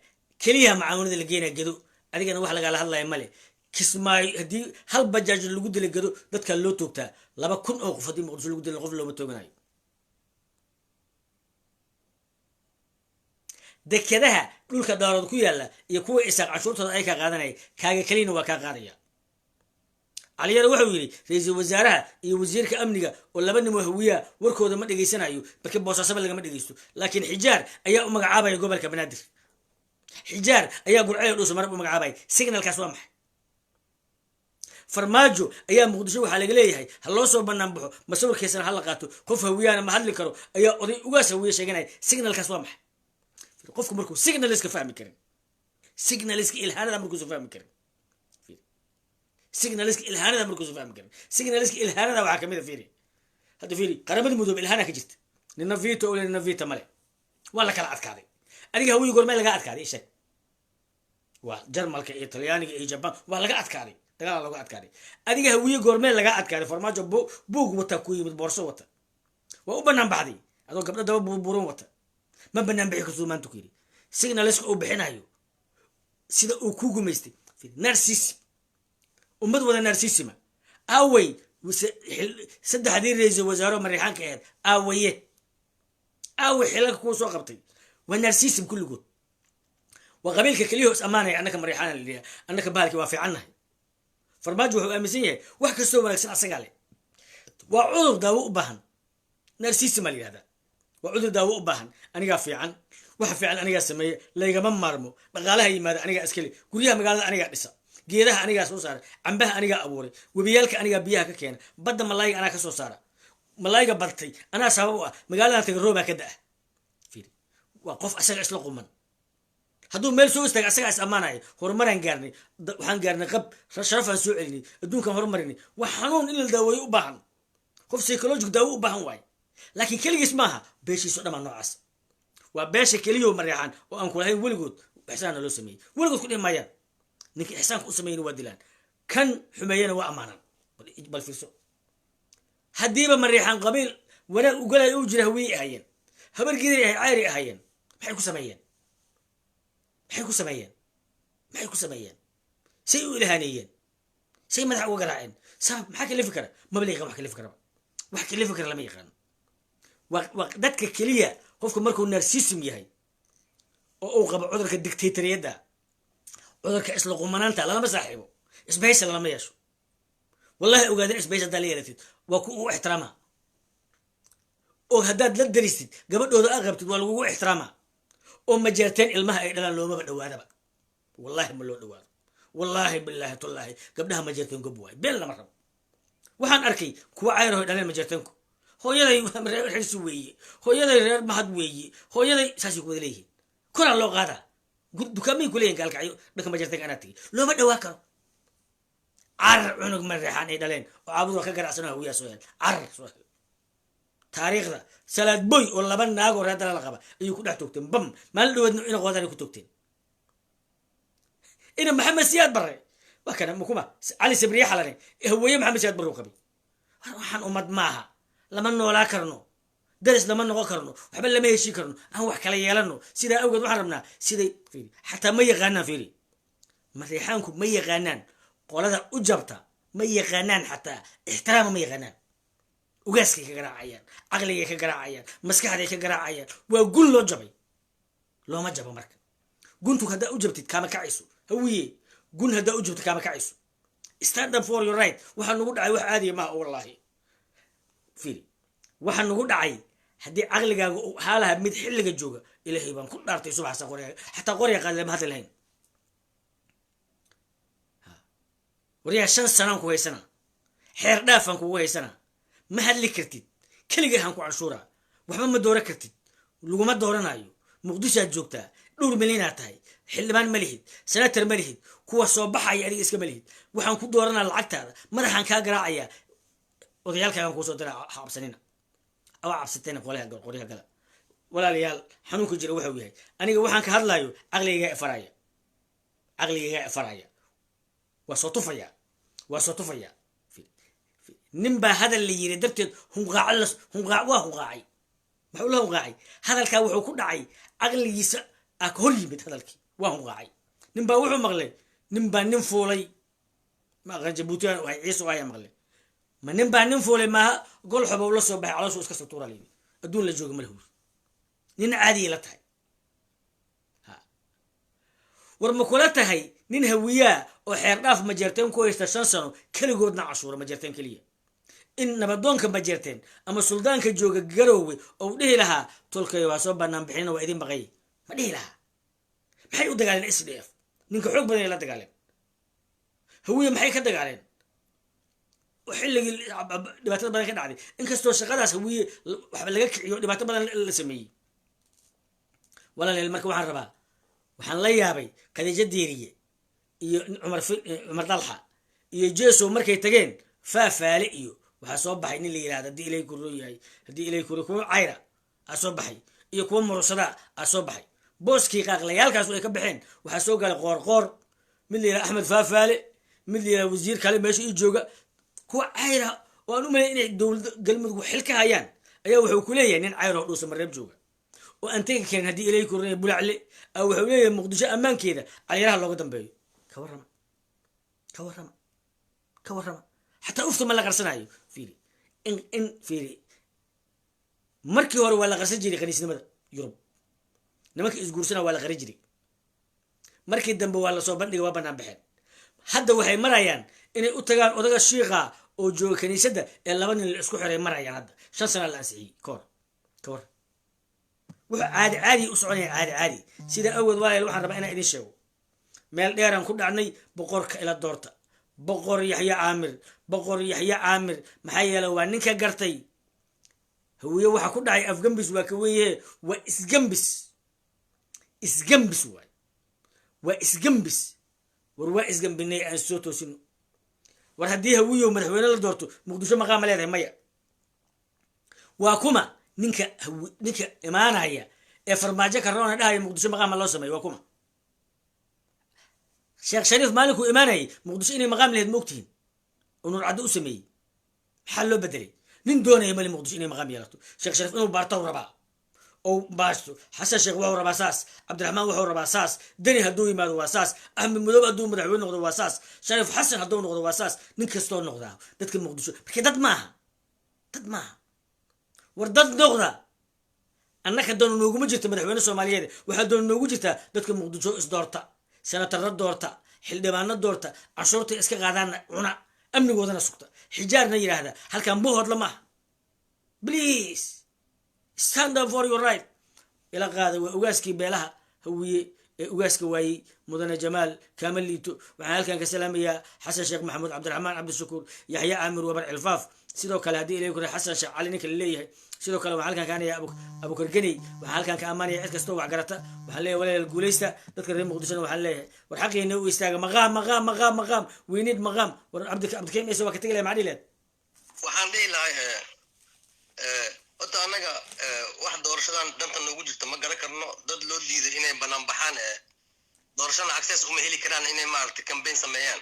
كليها معاونة اللي جينا جدو أديك أنا واحد قال الله يملي كسماي هدي هل بجاج اللي جود اللي جدو ده كان لو توبته لما كن أوقف هدي مقدس اللي جود اللي غفله متوجناي ده كده كل كدارات كويلا يكون إسق عشورة أي كقادناي كاجي كلينا وكقارية علينا wuxuu yiri ra'iisul wasaaraha iyo wasiirka amniga oo laba nin hawiya warkooda ma dhageysanayo balki boosasaba laga ma dhageysto laakiin xijaar ayaa u magacaabay gobolka Banaadir xijaar ayaa gurcay dhus mar u magacaabay signalkaas waa maxay farmaajo ayaa muqdisho waxa laga leeyahay hal loo soo banaan baxo masawirkiisana hal la qaato qof hawiyana ma hadli karo ayaa oday uga sawiye sheeganay signalkaas waa maxay qofku markuu signaliska fahmi karin signaliska ilhaanada markuu soo fahmi karin signaliska ilhaanada markuu soo fahmi karin signaliska ilhaanada waxa kamid ah fiiri هذا فيري قرابة مدوب الهنا كجت ننفيته ولا ننفيته ملء ولا كلا أذكاري أنا هو يقول ما لقى أذكاري إيش وجرمالك إيطالياني إيه جبان ولا لقى أذكاري تقال لقى أذكاري أنا هو يقول ما لقى أذكاري فرماجة بوق وتكوي بالبورصة وتا وأبنى بعدي هذا قبل ده بورون وتا ما بنام بحكي زمان تكيري سيجنا لسه أو بحنايو سيدا أوكوجو ميستي في نارسيس ومد ولا نارسيسما أوي سد حدير رئيس وزراء مريحان كهاد أوي حلاك كوسو قبطي والنارسيسم كله جود وقبيلك كليهوس أمانة أنك مريحان اللي أنك بالك وافي عنه فرماجو أمسيه وحكي سو مالك سنة سجالي وعذر داوق بهن نارسيسما اللي هذا وعذر داوق بهن أنا قافي عن وحفي عن أنا سمية لا يجمع مرمو بقالها يماذا أنا أسكلي كلها مقالة أنا قدسة geedaha aniga soo saar cambaha aniga abuuray wabiyalka aniga biyaha ka keenay badda malaayga ana ka soo saara malaayga bartay ana sabab ah magaalada Tigrooba ka daa fiiri waa qof asaga isla quman haduu meel soo istaag asaga is amaanay horumaran gaarnay waxaan gaarnay qab sharafan soo celinay adduunka horumarinay wax xanuun in la daaweeyo u baahan qof psychological daawo u baahan waay laakiin kaligiis maaha beeshiisu dhamaan noocaas waa beesha kaliyo maryaxan oo aan ku lahayn weligood waxsaan loo sameeyay weligood ku dhimayaan نك إحسان كوسمين وادلان كان حمينا وأمانا بل فيسو هديبا مريحان قبيل ولا وقال يوجره وي أهين هبر قدري عاري أهين محيكو سميين محيكو سميين سيء إلهانيين سيء مدح وقرائن سبب محاك اللي فكرة ما بليغا محاك اللي فكرة وحكي اللي فكرة لما يقران وقدتك كلية قفكم مركو نارسيسم يهي أو قبع عذرك الدكتاتورية ده عذرك إسلق ومنانتا لا ما صاحبه إسبيس لا ما يشو والله أقدر إسبيس دليلتي وكو احترامها وهداد لا دريستي قبل دو أغبت والو احترامها ومجرتين المها إلى لو ما بدو هذا والله ما لو دوار والله بالله والله قبلها مجرتين قبواي بلا مرة وحن أركي كوا عيره دليل مجرتينكو هو يدي حرس ويي هو يدي ما حد ويي هو يدي ساسي كودليه كل الله غادا دكامين كلين قال كعيو دك مجرتين أنا تي لو ما دواكر عر عنق مريحان إدلين وعبدو كجرا سنة ويا سؤال عر سؤال تاريخ ذا سلاد بوي ولا بن ناقور هذا الغبا يكون أحتوكتين بم ما لو إنه غادر يكتوكتين إن محمد سياد بري وكان مكوما علي سبريح على هو يا محمد سياد برو قبي روحان أمد معها لما نولا كرنو درس لما نولا كرنو وحبل لما يشي كرنو هو حكى لي يلنو سيدا أوجد وحرمنا سيدا فيري حتى ما يغنى فيري مريحانكم ما يغنان قول هذا أجبته ما يغنان حتى احترام ما يغنان وقاسك كجراعيان عقلي كجراعيان مسكحتي كجراعيان وأقول له جبي لو ما جبه مرك قلت هذا أجبت كما كعيسو هويه قل هذا أجبت كما كعيسو stand up for your right وحن نقول عي واحد عادي ما والله فيري وحن نقول عي هدي عقلي حالها مد حلقة الجوجا إلهي بان كل دارتي صباح سقوري حتى قوري قال لهم هذا الهين وريا 5 سنة كوي سنة حير دافن كوي سنة ما هل كرتيد كل جهان كو عشورة وحنا ما دورة كرتيد لو ما دورنا أيو مقدسة جوكتا دور ملينات هاي حلمان مليهد سنتر مليهد كوا صباح يعني اسك مليهد وحنا كو دورنا العقد هذا ما راح نكاجراعيا وديال كان كو صدر حاب سنين أو عب 60 قولها قلا ولا ليال حنوك جري وحوي أنا وحنا كهرلايو عقلي جاء فرايا وصوتفيا نمبا هذا اللي يردبت هم قاعلس هم قاعي ما هو له قاعي هذا الكا وحو كدعي عقلي يس اكل يمد هذا الكي وهم قاعي نمبا وحو مغلي نمبا ننفولي ما غجبوتان وهي عيسو هيا مغلي ما نمبا ننفولي ما قول حبا ولا سو بخي على سو اسك سطوره لي ادون لا جوج ملهوس نين عادي لا تحي ها ورما كلتهي نين هويا oo xeer dhaaf ma jirteen ku haysta 5 sano kaligoodna cashuura ma jirteen kaliya in nabadoonka ma jirteen ama suldaanka jooga garoowe oo dhihi lahaa tolkay waa soo banaan bixin oo idin baqay ma dhihi lahaa maxay u dagaaleen SDF ninka xoog badan la dagaaleen hawiye maxay ka dagaaleen وحلقي دباتة بدن كده عادي إنك استوى شغالة هوية وحب لقاك دباتة بدن اللي سميه ولا للمركب وحن ربا وحن ليابي كذا جديرية عمر طلحة يجلسوا مركي تجين فافالئيو waxaa soo baxay nin la yidhahda haddii ilay kuroo yahay haddii ilay kuro kuwa cayra aa soo baxay iyo kuwa murusadaa aa soo baxay booskii qaaqlayaalkaas ay ka baxeen waxaa soo galay qoorqoor mid la yidhaha axmed faafaale mid la yidhaha wasiir kale meesha ii jooga kuwa cayra oo aan u malay inay dowlada galmudug xil ka hayaan ayaa wuxuu ku leeyahay nin cayr oo dhuusa mareeb jooga oo aan tegi karin haddii ilay kurona bulacle wuxuu leeyahay muqdisho ammaankeeda calyaraha looga dambeeyo ka warrama ka warrama ka warrama xataa ufta ma la qarsanayo fiiri in fiiri markii hore waa la qarsan jiray kaniisnimada yurub nimanka isguursana waa la qari jiray markii dambe waa lasoo bandhiga waa banaan baxeen hadda waxay marayaan inay u tagaan odaga shiiqa oo jooga kaniisadda ee 2 nin la isku xiray marayaan hadda 5 sano la ansixiyey koor wuxuu caadi u soconaya caadi sida awad walaal waxaan rabaa inaan idin sheego meel dheeraan ku dhacnay boqorka ila doorta boqor yaxya caamir maxaa yeelay waa ninka gartay hawiye waxa ku dhacay afgambis waa ka weeye waa isgambis waay waa isgambis war waa isgambinay aan soo toosino war haddii hawiyo madaxweyne la doorto muqdisho maqaama leedahay maya waa kuma ninka imaanaya ee farmaajo karoona dhahaya muqdisho maqaama loo sameeyo waa kuma sheekh shariif maalinkuu imaanayay muqdisho inay maqaam lahayd moogtihiin oo nuur caddo u sameeyey maxaa loo bedelay nin doonaya mali muqdisho inay maqaam yeelato sheekh shariif inuu baarto rabaa oo baasto xasan sheekh wuxuu rabaa saas cabdiraxmaan wuxuu rabaa saas deni hadduu yimaado waa saas axmed madoob hadduu madaxweyne noqdo waa saas shariif xasan hadduu noqdo waa saas nin kastoo noqdaa dadka muqdisho marka dad maaha war dad noqda annaka doon nooguma jirta madaxweyne soomaaliyeed waxaa doon noogu jirtaa dadka muqdisho isdoorta senatarra doorta xildhibaano doorta canshuurta iska qaadaana cuna amnigoodana sugta xijaarna yidhaahda halkan buhoodla maaha please stand up for your right ila qaada waa ugaaskii beelaha hawiye ee ugaaska waayey mudane jamaal kaamal liito waxaan halkan ka salaamayaa xasan sheekh maxamuud cabdiraxmaan cabdishakuur yaxya caamir wabar cilfaaf sidoo kale haddii ilay kure xasan sheekh cali ninka la leeyahay sidoo kale waxaan halkan ka anaya abukar geney waxaan halkan ka ammaanaya cid kastoo wax garata waxaan leeyahay walaal guulaysta dadka reer muqdishona waxaan leeyahay war xaqiina u istaaga maqaam weynid maqaam war cabdikarim ciise waa ka tegi lahay maxaa dhihi lahayd waxaan dhihi lahay horta annaga wax doorashadan danta noogu jirta ma garan karno dad loo diiday inay banaan baxaan doorashana access uma heli karaan inay maaragtay campaign sameeyaan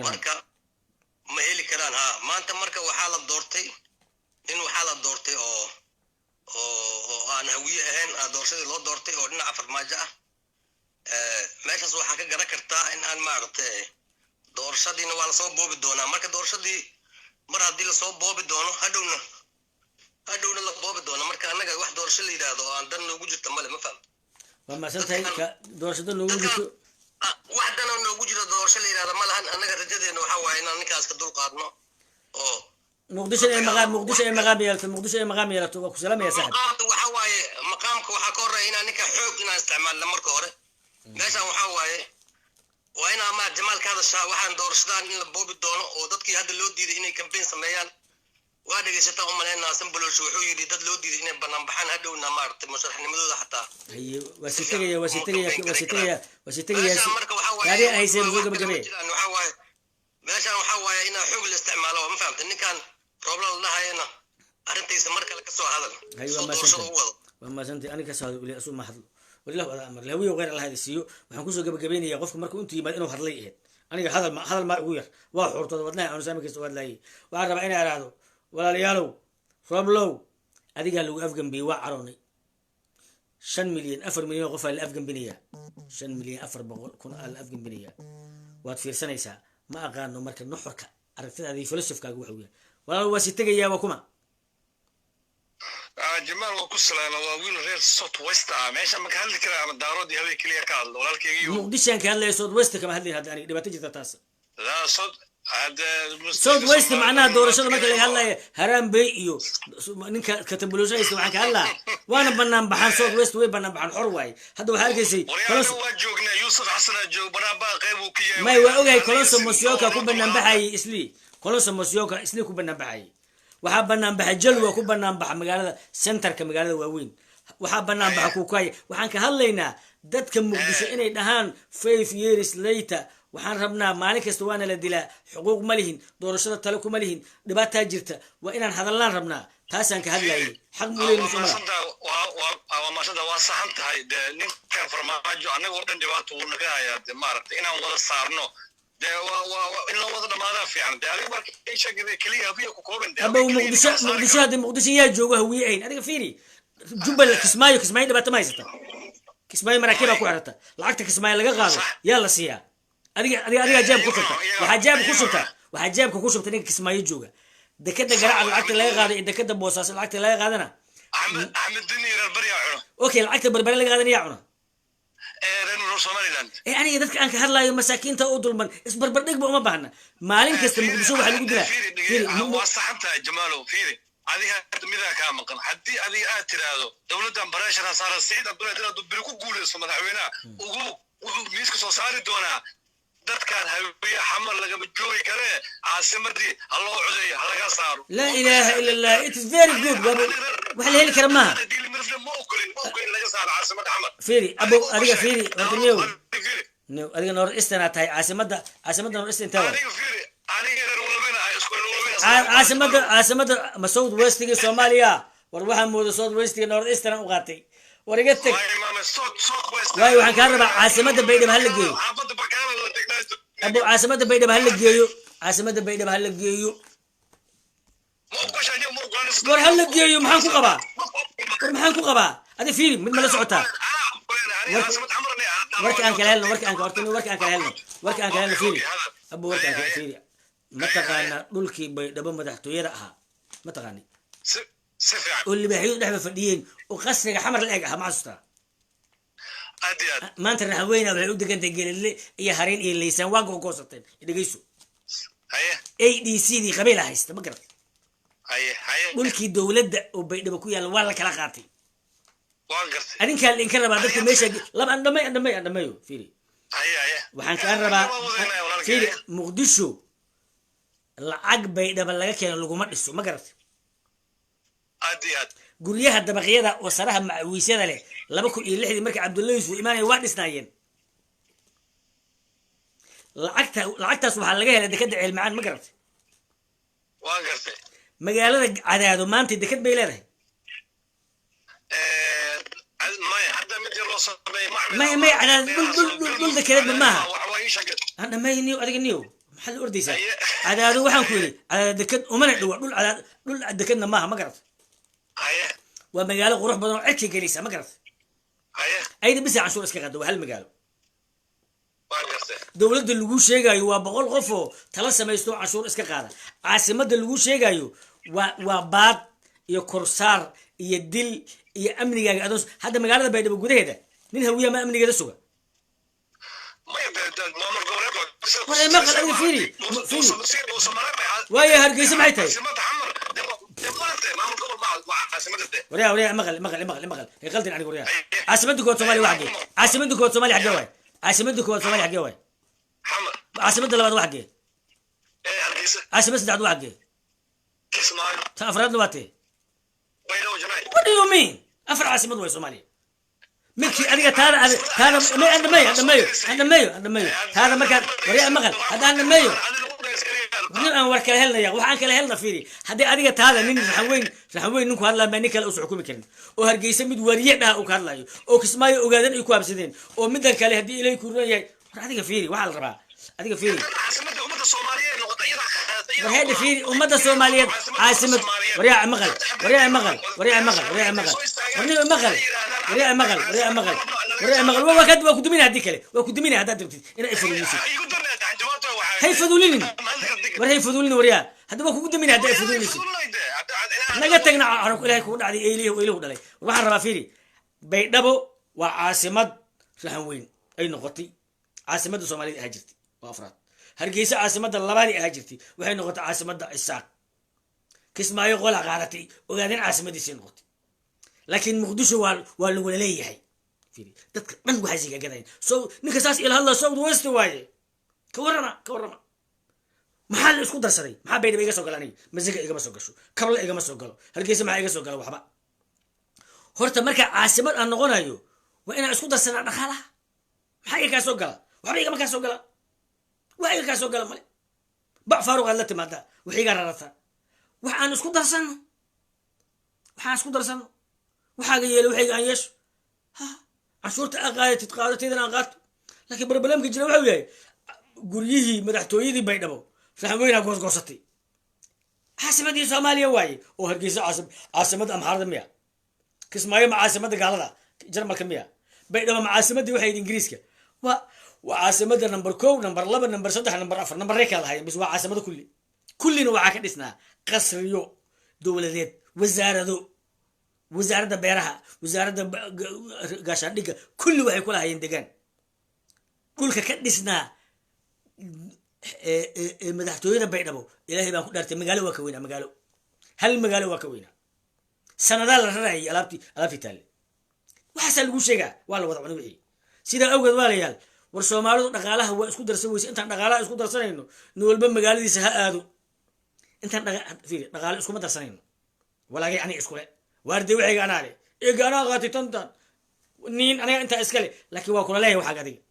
marka ma heli karaan ha maanta marka waxaa la doortay oo aan hawiye ahayn doorashadii loo doortay oo dhinaca farmaajo ah meeshaas waxaa ka garan kartaa in aan maaragtay doorashadiina waa lasoo boobi doonaa marka doorashadii mar haddii lasoo boobi doono hadhowna la boobi doono marka annaga wax doorasho la yidhaahdo oo aan dan noogu jirta male ma faham waa maasantahay doorashada noogu jirto wax dana noogu jiro doorasho la yidhahdo ma lahan annaga rajadeena waxaa waaye inaan ninkaas ka dul qaadno oo muqdisho ay maqaam yeelato waa ku salaamaya saaxib waxaa waaye maqaamka waxaa ka horreeya inaan ninka xoog inaan isticmaalna marka hore meeshaan waxaa waaye waa inaa ma jamaal ka hadashaa waxaan doorashadan in la boobi doono oo dadkii hadda loo diiday inay campaign sameeyaan waa dhegeysataa u malaynaa sambolosh wuxuu yidhi dad loo diiday inay banaan baxaan hadhowna maaragtay musharaxnimadooda xataa waa si tegaya gaari hayseen muxuu gabagabee meeshaan waxaa waaye inaa xoog la isticmaalo ma fahamta ninkan roobla la dhahayana arrintiisa mar kale kasoo hadal soo doorashada u wado waa maasantay aniga kasoo hadal uli asuu ma hadlo walilah wada amar lawiyo qeyr allah siiyo waxaan kusoo gabagabeynaya qofka marka intuu yimaado inuu hadlay ahayd aniga hadal ma ugu yar waa xuurtooda wadnaha aanu saami kasta hadlayay waxaan rabaa inay araahdo walaalayaalow rooblow adigaa lagu afgambiyey waa caroonay 5 milyan 4 milyan qof aa la afgambinayaa 5 milyan 400,000 aa la afgambinayaa waad fiirsanaysaa ma aqaano marka nuxurka aragtidaadii filosofkaaga waxa weeyaan walaal waa si tegayaa waa kuma jamaal waa ku salaama waa wiil reer south west meesha ma ka hadli karaa ama daaroodii haween keliya ka hadlo walaalkaygiiyo muqdishaan ka hadlaya south west kama hadlin hadda aniga dhibaato jirta taas south west macnaha doorashada marka laga hadlaya haraan bay iyo ninka katabulooshaysta waxaan ka hadlaa waana banaan baxaan south west way banaan baxaan xor waaye hadda waxaa arkaysay waa joognaa yuusuf xasanaa joog banaanbaa qayb uu ka yahay may waa ogahay kolonso mosioka ku banaan baxayay islii kolonso mosioka islii ku banaan baxayay waxaa banaan baxa jalwa ku banaan baxa magaalada centerka magaalada waaweyn waxaa banaan baxa kuukaya waxaan ka hadlaynaa dadka muqdisho inay dhahaan 5 years later waxaan rabnaa maalin kasta waana la dilaa xuquuq ma lihin doorashada tale kuma lihin dhibaataa jirta waa inaan hadallaan rabnaa taasaan ka hadlayay xaq muleyn waa maasada waa saxan tahay dee ninkan farmaajo annagoo dhan dhibaato wuu naga hayaa de maaragtay inaan wada saarno dee in la wada dhamaadaa fiican dee adiga marka ishagida keliya habiya ku kooban abow muqdisho hadda muqdisho yaa joogo hawiye ahayn adiga fiiri jubbal kismaayo dhibaato ma haysata kismaayo maraakiibaa ku xirata lacagta kismaayo laga qaado yaa la siiyaa adigaa jaabka ku shubta waxaa jaabka ku shubta ninka kismaayo jooga dekada garaaca lacagta laga qaado iyo dekada boosaaso lacagta laga qaadana axmed dini reer baryaa cuno okay lacagta berbere laga qaadana yaa cuna reer somaliland aniga dadka aan ka hadlaayo masaakiinta u dulman isbarbardhigba uma baahna maalin kasta muqdisho waxaa lagu dilaa waa saxan tahay jamaalow fiiri adiga midaa kaa maqan haddii adiga aad tiraahdo dowladdan bareeshara saara siciid abdullahi dad hadduu beri ku guuleyso madaxweynaha wuxuu miiska soo saari doonaa dadkaan hawiye xamar lagama joogi karee caasimadii ha loo codeeyo ha laga saaro laa ilaaha ila allah it is very good wax la heli kara maaha ma okolin laga saaro caasimada xamar fiiri abow adiga fiiri horta niyow adiga noor eastern aad tahay caasimada noor eastern tawa caasimada ma south westiga soomaaliya war waxaa mooda south westiga noor eastern u qaatay war iga teg waayo waxaan kaa rabaa caasimada baydhabo hala geeyo abow caasimada baydhabo hala geeyo war hala geeyo maxaan ku qabaa adi fiiri mid mala socotaa warka aan kala helno fiiri abow warka aan kala fiiri mataqaana dhulkii baydhabo madaxtooyada ahaa mataqaani oo libaaxyadu dhexba fadhiyeen oo qasriga xamar la eg ahaa ma xasuustaa maanta raxweyna waxay u degantay gelile iyo hareen iyo laysaan waa googoosateen dhegeyso ADC dii qabiila haysta ma garat dhulkii dowladda oo baydhabo ku yaalla waa la kala qaatay adinkaa lainka rabaa dadka meesha laba andhameyo fiiri waxaan kaa rabaa fiiri muqdisho lacag baydhaba laga keeno laguma dhiso ma garat guryaha dabaqyada oo saraha macawiisyada leh 2006 markii cabdulla yuusuf imaanay waa dhisnaayeen lacagtaas waxaa laga helay dekada ceelmacaan ma garat magaalada cadaado maanta dekad bay leedahay may cadaado dhul dekedeedba maaha andhamayniyo adiga niyo maxaad la ordaysaa cadaado waxaan ku yidhi cadaado deked umana dhowa dhul dekedna maaha ma garat waa magaalo qurux badan oo cirka gelisa ma garat ayda bisa canshuur iska qaado waa hal magaalo dowladda lagu sheegayo waa 100 qof oo tala samaysto canshuur iska qaada caasimada lagu sheegayo waa baad iyo korsaar iyo dil iyo amnigaaga adoos hadda magaalada baydhabo gudaheeda nin hawiya ma amnigeeda suga waayo hargeysa maxay tahay وريا مغل يقلدن عنك وريا عاصمتك كوت سومالي واحد عاصمتك كوت سومالي حق واي عاصمتك كوت سومالي حق واي عاصمتك لبعض واحد عاصمتك بعد واحد افراد نواتي what do you mean افراد عاصمتك واي سومالي ملكي اديك تانا عند مايو هذا مكان وريا مغل هذا عند مايو nin aan war kala helnaya waxaan kala helna fiiri haddii adiga taada nin raxweyn ninku hadlaa ma nin kale u xukumi karin oo hargeysa mid wariye dhaha u ka hadlayo oo kismaayo ogaadan ay ku habsadeen oo midan kale haddii ilay ku runan yahay war adiga fiiri waxaa la rabaa adiga fiiri warheeda fiiri ummadda soomaaliyeed caasimad waryaa maqal waa ku duminaa haddii kale waa ku duminaa haddaad rabtid inaa ifadulisi hay fadulinin war hay fadulinin waryaa hadda waa kugu duminaa haddaa ifadulisi naga tagna xarunku ilaahay kugu dhacday ilahu dhalay waxaan rabaa fiiri baydhabo waa caasimad rahan weyn ay noqotay caasimadda soomaaliyeed ahaa jirtay waa afraad hargeysa caasimadda labaadii ahaa jirtay waxay noqotay caasimadda isaaq kismaayo qola qaadatay ogaadeen caasimadiisay noqotay laakiin muqdisho waa lagula leeyahay dadka dhan waxay sigagadayn so ninka saas ila hadla south west waaye ka warrama maxaa la isku darsaday maxaa baydhaba iga soo gala aniga masiga igama soo gasho kabla igama soo galo hargeysa maxaa iga soo gala waxba horta marka caasimad aan noqonayo waa inaan isku darsanaa dhaqaalaha maxaa iga kaa soo gala waxba igama kaa soo gala وحي كاسو قال مالي فاروق هذا تمادا وحي قررتها وحان اسكو درسنا وحاجه يلي وحي ان يش ها عشورت اقايه تتقاضى اذا قات لكن بربلمك جرا وحو yahay guriyihii madaxtooyadii baydhabo saxamooyina goosgoosatay xaasimadii Soomaaliya waaye oo hargeysa caasimada amxaarada miya kismaayo caasimada gaalada jarmalka miya baydhabo caasimadii waxay ingiriiska waa caasimada number 1 number 2 number 3 number 4 number reeka lahayn bis waa caasimada kullina waxa ka dhisnaa qasriyo dawladeed wasaaradda beeraha wasaaradda gaashaandhigga kulli waxay ku lahaayeen deegaan kulka ka dhisnaa madaxtooyada baydhabo ilaahay baan ku dhaartay magaalo waa ka weynaa magaalo hal magaalo waa ka weynaa sanadaa la rarayay alaabtii taale waxaasaa lagu sheegaa waa la wada cunay wixii sidaa awgeed waalayaal war soomaalidu dhaqaalaha waa isku darsan weyse intaan dhaqaalaha isku darsanayno nin walba magaaladiisa ha aado intaan dhaqaalo iskuma darsanayno walaagay aniga iskule waarday waxayga anaale eega anaa qaatay tantan nin aniga intaa iskale laakiin waa kula leeyahay waxaag adiga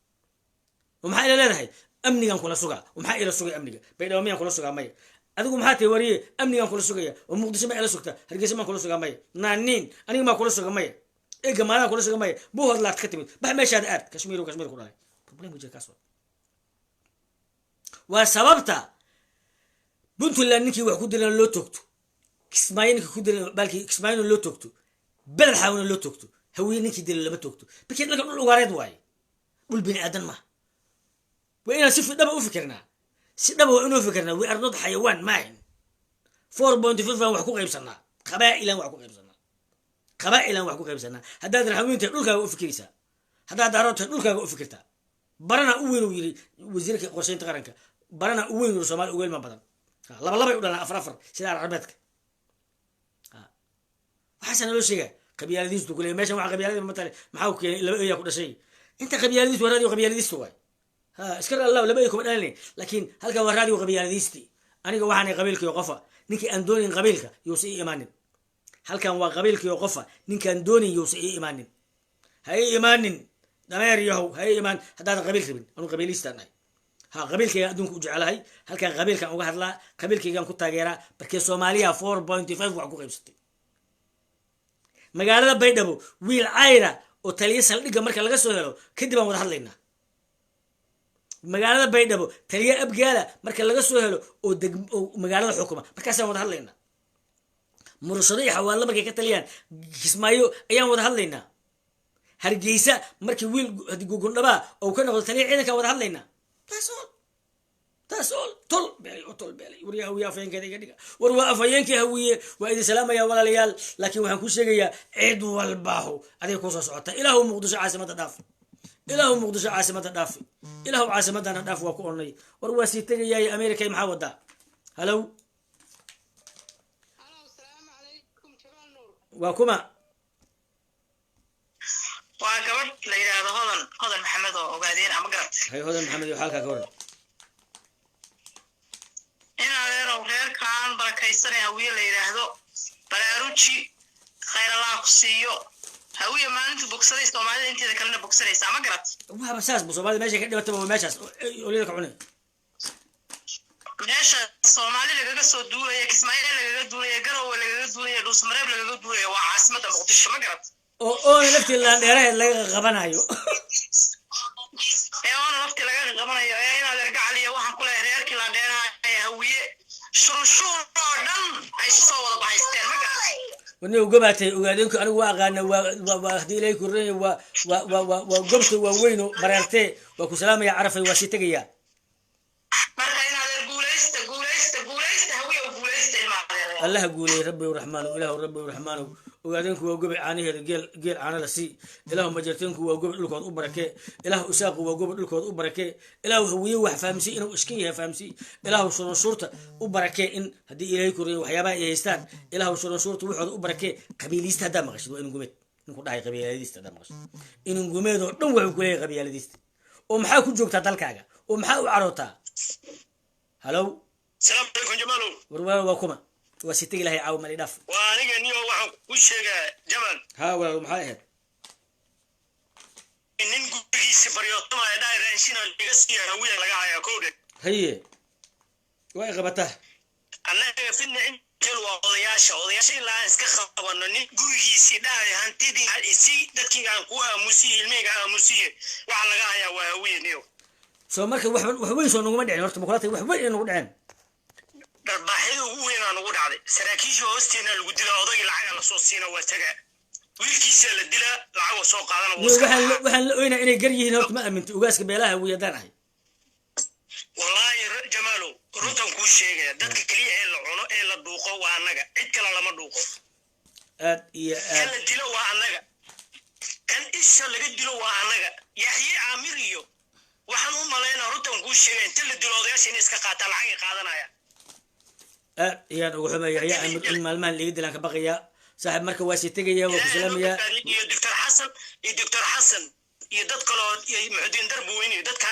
ومحا إلى لهي أمني كان كل سجى ومحا إلى سجى أمني بيد أمني كل سجى ماي أدوك محا توريه أمني كان كل سجى ومقدس ما إلى سكتة هرجس ما كل سجى ماي نانين أنا ما كل سجى ماي إيه جماعة كل سجى ماي بو هذا لا تكتمل بحماش هذا أرد كشمير كلها بروبلم وجه كاسور وسببته بنت اللي نكى وحكود لنا لو توكتو كسماين كحود بالك كسماين لو توكتو بل حاول لو توكتو هو نكى دل لما توكتو بكيت لك الوارد واي والبني آدم ما وإنا سيف دبا وفكرنا سيدبا وإنو فكرنا we are not حيوان ماين 4.5 وحكو قيبسنا قبائلا وحكو قيبسنا هداد الحموين تقولك وفكريسا هداد دارات تقولك وفكرتا برنا أوين ويري وزيرك قرشين تقرنك برنا أوين ورسومال أوين ما بدن لبا يقولنا أفرافر سيدار عربتك وحسن لو شيء قبيلة ديس تقول ماشي مع قبيلة مثلا محاوك لبا ياكل شيء انت قبيلة ديس ورادي وقبيلة ديس واي ها اسكر الله لما يكون قالني لكن هل كان ورادي وقبيلتي انا وحاني قبيلك يوقفا نيكي اندوني قبيلك يوسي ايمانين هل كان وقبيلك يوقفا نيكي اندوني يوسي ايمانين هاي ايمانين دمير يهو هاي ايمان هذا قبيلك من انا قبيليستاناي ها قبيلك ادونك وجعلهي هل كان قبيلك اوغا هدلا قبيلك كان ku taageera barkee Soomaaliya 4.5 wax ku qaybsatay magaalada Baydhabo wiil ayra oo taliye saldhiga marka laga soo helo kadib aan wada hadlaynaa magaalada Baydhabo taliye abgaala marka laga soo helo oo magaalada xukuma markaas aan wada hadlaynaa murashadii xawaalo markay ka taliyaan Kismaayo ayaan wada hadlaynaa Hargeysa markii wiil hadii gugundhaba oo ka noqdo taliye ciidanka wada hadlaynaa taasoo tol beelay wariya hawiya afayeenkeeda iga dhiga war waa afayeenkii hawiye waa idin salaamaya walaalayaal laakiin waxaan ku sheegayaa cid walbaahu aday ku soo socota ilaahu muqdisho caasimada dhaaf ilaahu caasimadana dhaaf waa ku ornay war waa sii tagayay Ameerika maxaa wada halo assalaamu alaykum jamaal nuur waa kuma waa gabadh la yiraahdo hodan maxamed oo ogaadeen ama garat hay hodan maxamed iyo xalka ka waran reerkan barakaysanaya hawiye la yiraahdo baraaruji khayr Allah ku siiyo hawiye maalinta bogsaday Soomaalida inteeda kalena bogsanaysa ama garat waxa basaas Soomaalida meesha ka dhibatay waa meeshaas olida ka cunay meesha Soomaalida lagaga soo duulay Kismaayo lagaga duulay Garowe lagaga duulay Dhuusmareeb lagaga duulay waa caasimada Muqdisho ma garat oo laftii la dheerahay laga qabanayo nafti laga qabanayo inaad argacaliyo waxaan ku leeyahay reerkii la dheerahay hawiye shuruushuur oo dhan ay soo wada bahaysteen ma garan wana ugabatay ogaadeenku anigu waa aqaana waa hadii ilaahay ku reeyay waa gobta waa weyn oo bareertay waa ku salaamaya carafay waa si tagaya marka inaad guulaysta hawiye guulaysta ilmaha الله قولي ربي ورحمانه إله ربي ورحمانه وقاعدينكم وقبل عانيه جيل عنا لسي إله مجرتينكم وقبل لكم أبركة إله أساق وقبل لكم أبركة إله هويه وحفامسي إنه إشكيه فامسي إله شرون شرطة أبركة إن هدي إلهي كوري وحيابا يستان إله شرون شرطة وحد أبركة قبيليست هذا مغش وإن قمت نقول داعي قبيليست هذا مغش إن قمت ودم وعقولي قبيليست ومحاكو جوك تدلكاga ومحاو عروتا هلو السلام عليكم جمالو وكما وسيتي لهي عاو مالي داف وانيغا نيو waxaan ku sheegaa jamal ha walaal maxay ahayd nin gurigiisa baryootama ay dhaayeen sina laga siiyo hawiye laga hayaa koode هي واي قبته annaga fidna intel waa odayaasha ilaa iska qabano nin gurigiisii dhahay hantidii isi dadkii aan ku aamusiye ilmeyga aamusiye waxa laga hayaa waa haweeneyo soo marka wax weyn soo naguma dhicin horta makulata wax weyn nagu dhicin darbaaxyada ugu weyn aan ugu dhacday saraakiisha hoosteena lagu dilaa odagii lacaga la soo siina waa taga wiilkiisa la dilaa lacag soo qaadana waxaan la oynaa inay gar yihiin horta ma aaminti ugaaska beelaha wiyadan ahay wallahi jamaalo runtan kuu sheegaya dadka kaliya ee la cuno ee la dhuuqo waa annaga cid kale lama dhuuqo aad iyo aad la dilo waa annaga kan isha laga dilo waa annaga yaxye caamir iyo waxaan u malaynaa runtan kuu sheegaya inta la dilo odayaasha inay iska qaataan lacagay qaadanaya aad iyaan ugu xumaya yaxye caamir in maalmahan liga dilaan ka baqaya saaxiib marka waa sii tegaya waa ku salaamaya iyo doctor xasan iyo dad kaloo muxudiin darbuweyne iyo dadka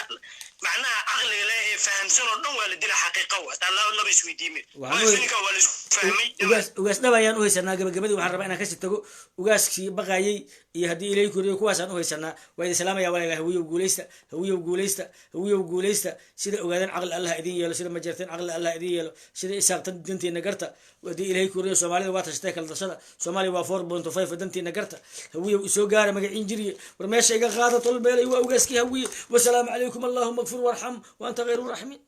معناها عقلي لا فهمسنا دون ولا دي حقيقه ولا لا بيسويديمي واسنك ولا فهمي ugaas dhabayaan u haysanaa gabagabadii waxaan rabaa inaan ka sii tago ugaaskii baqayay iyo haddii ilay kuriyo kuwaasaan u haysanaa waa idin salaamaya walaalaha hawiyow guulaysta sida ogaadeen caqli allah idin yeelo sida majarteen caqli allah idin yeelo sida isaaqtan dantiina garta haddii ilay kuriyo soomaalida waa tashatay kala dashada soomaaliya waa 4.5 dantiina garta hawiyow isoo gaara magaciin jiriye war meesha iga qaada tol beelay waa ugaaskii hawiye wasalaamu calaykum allahumma اغفر وارحم وأنت غير الرحمن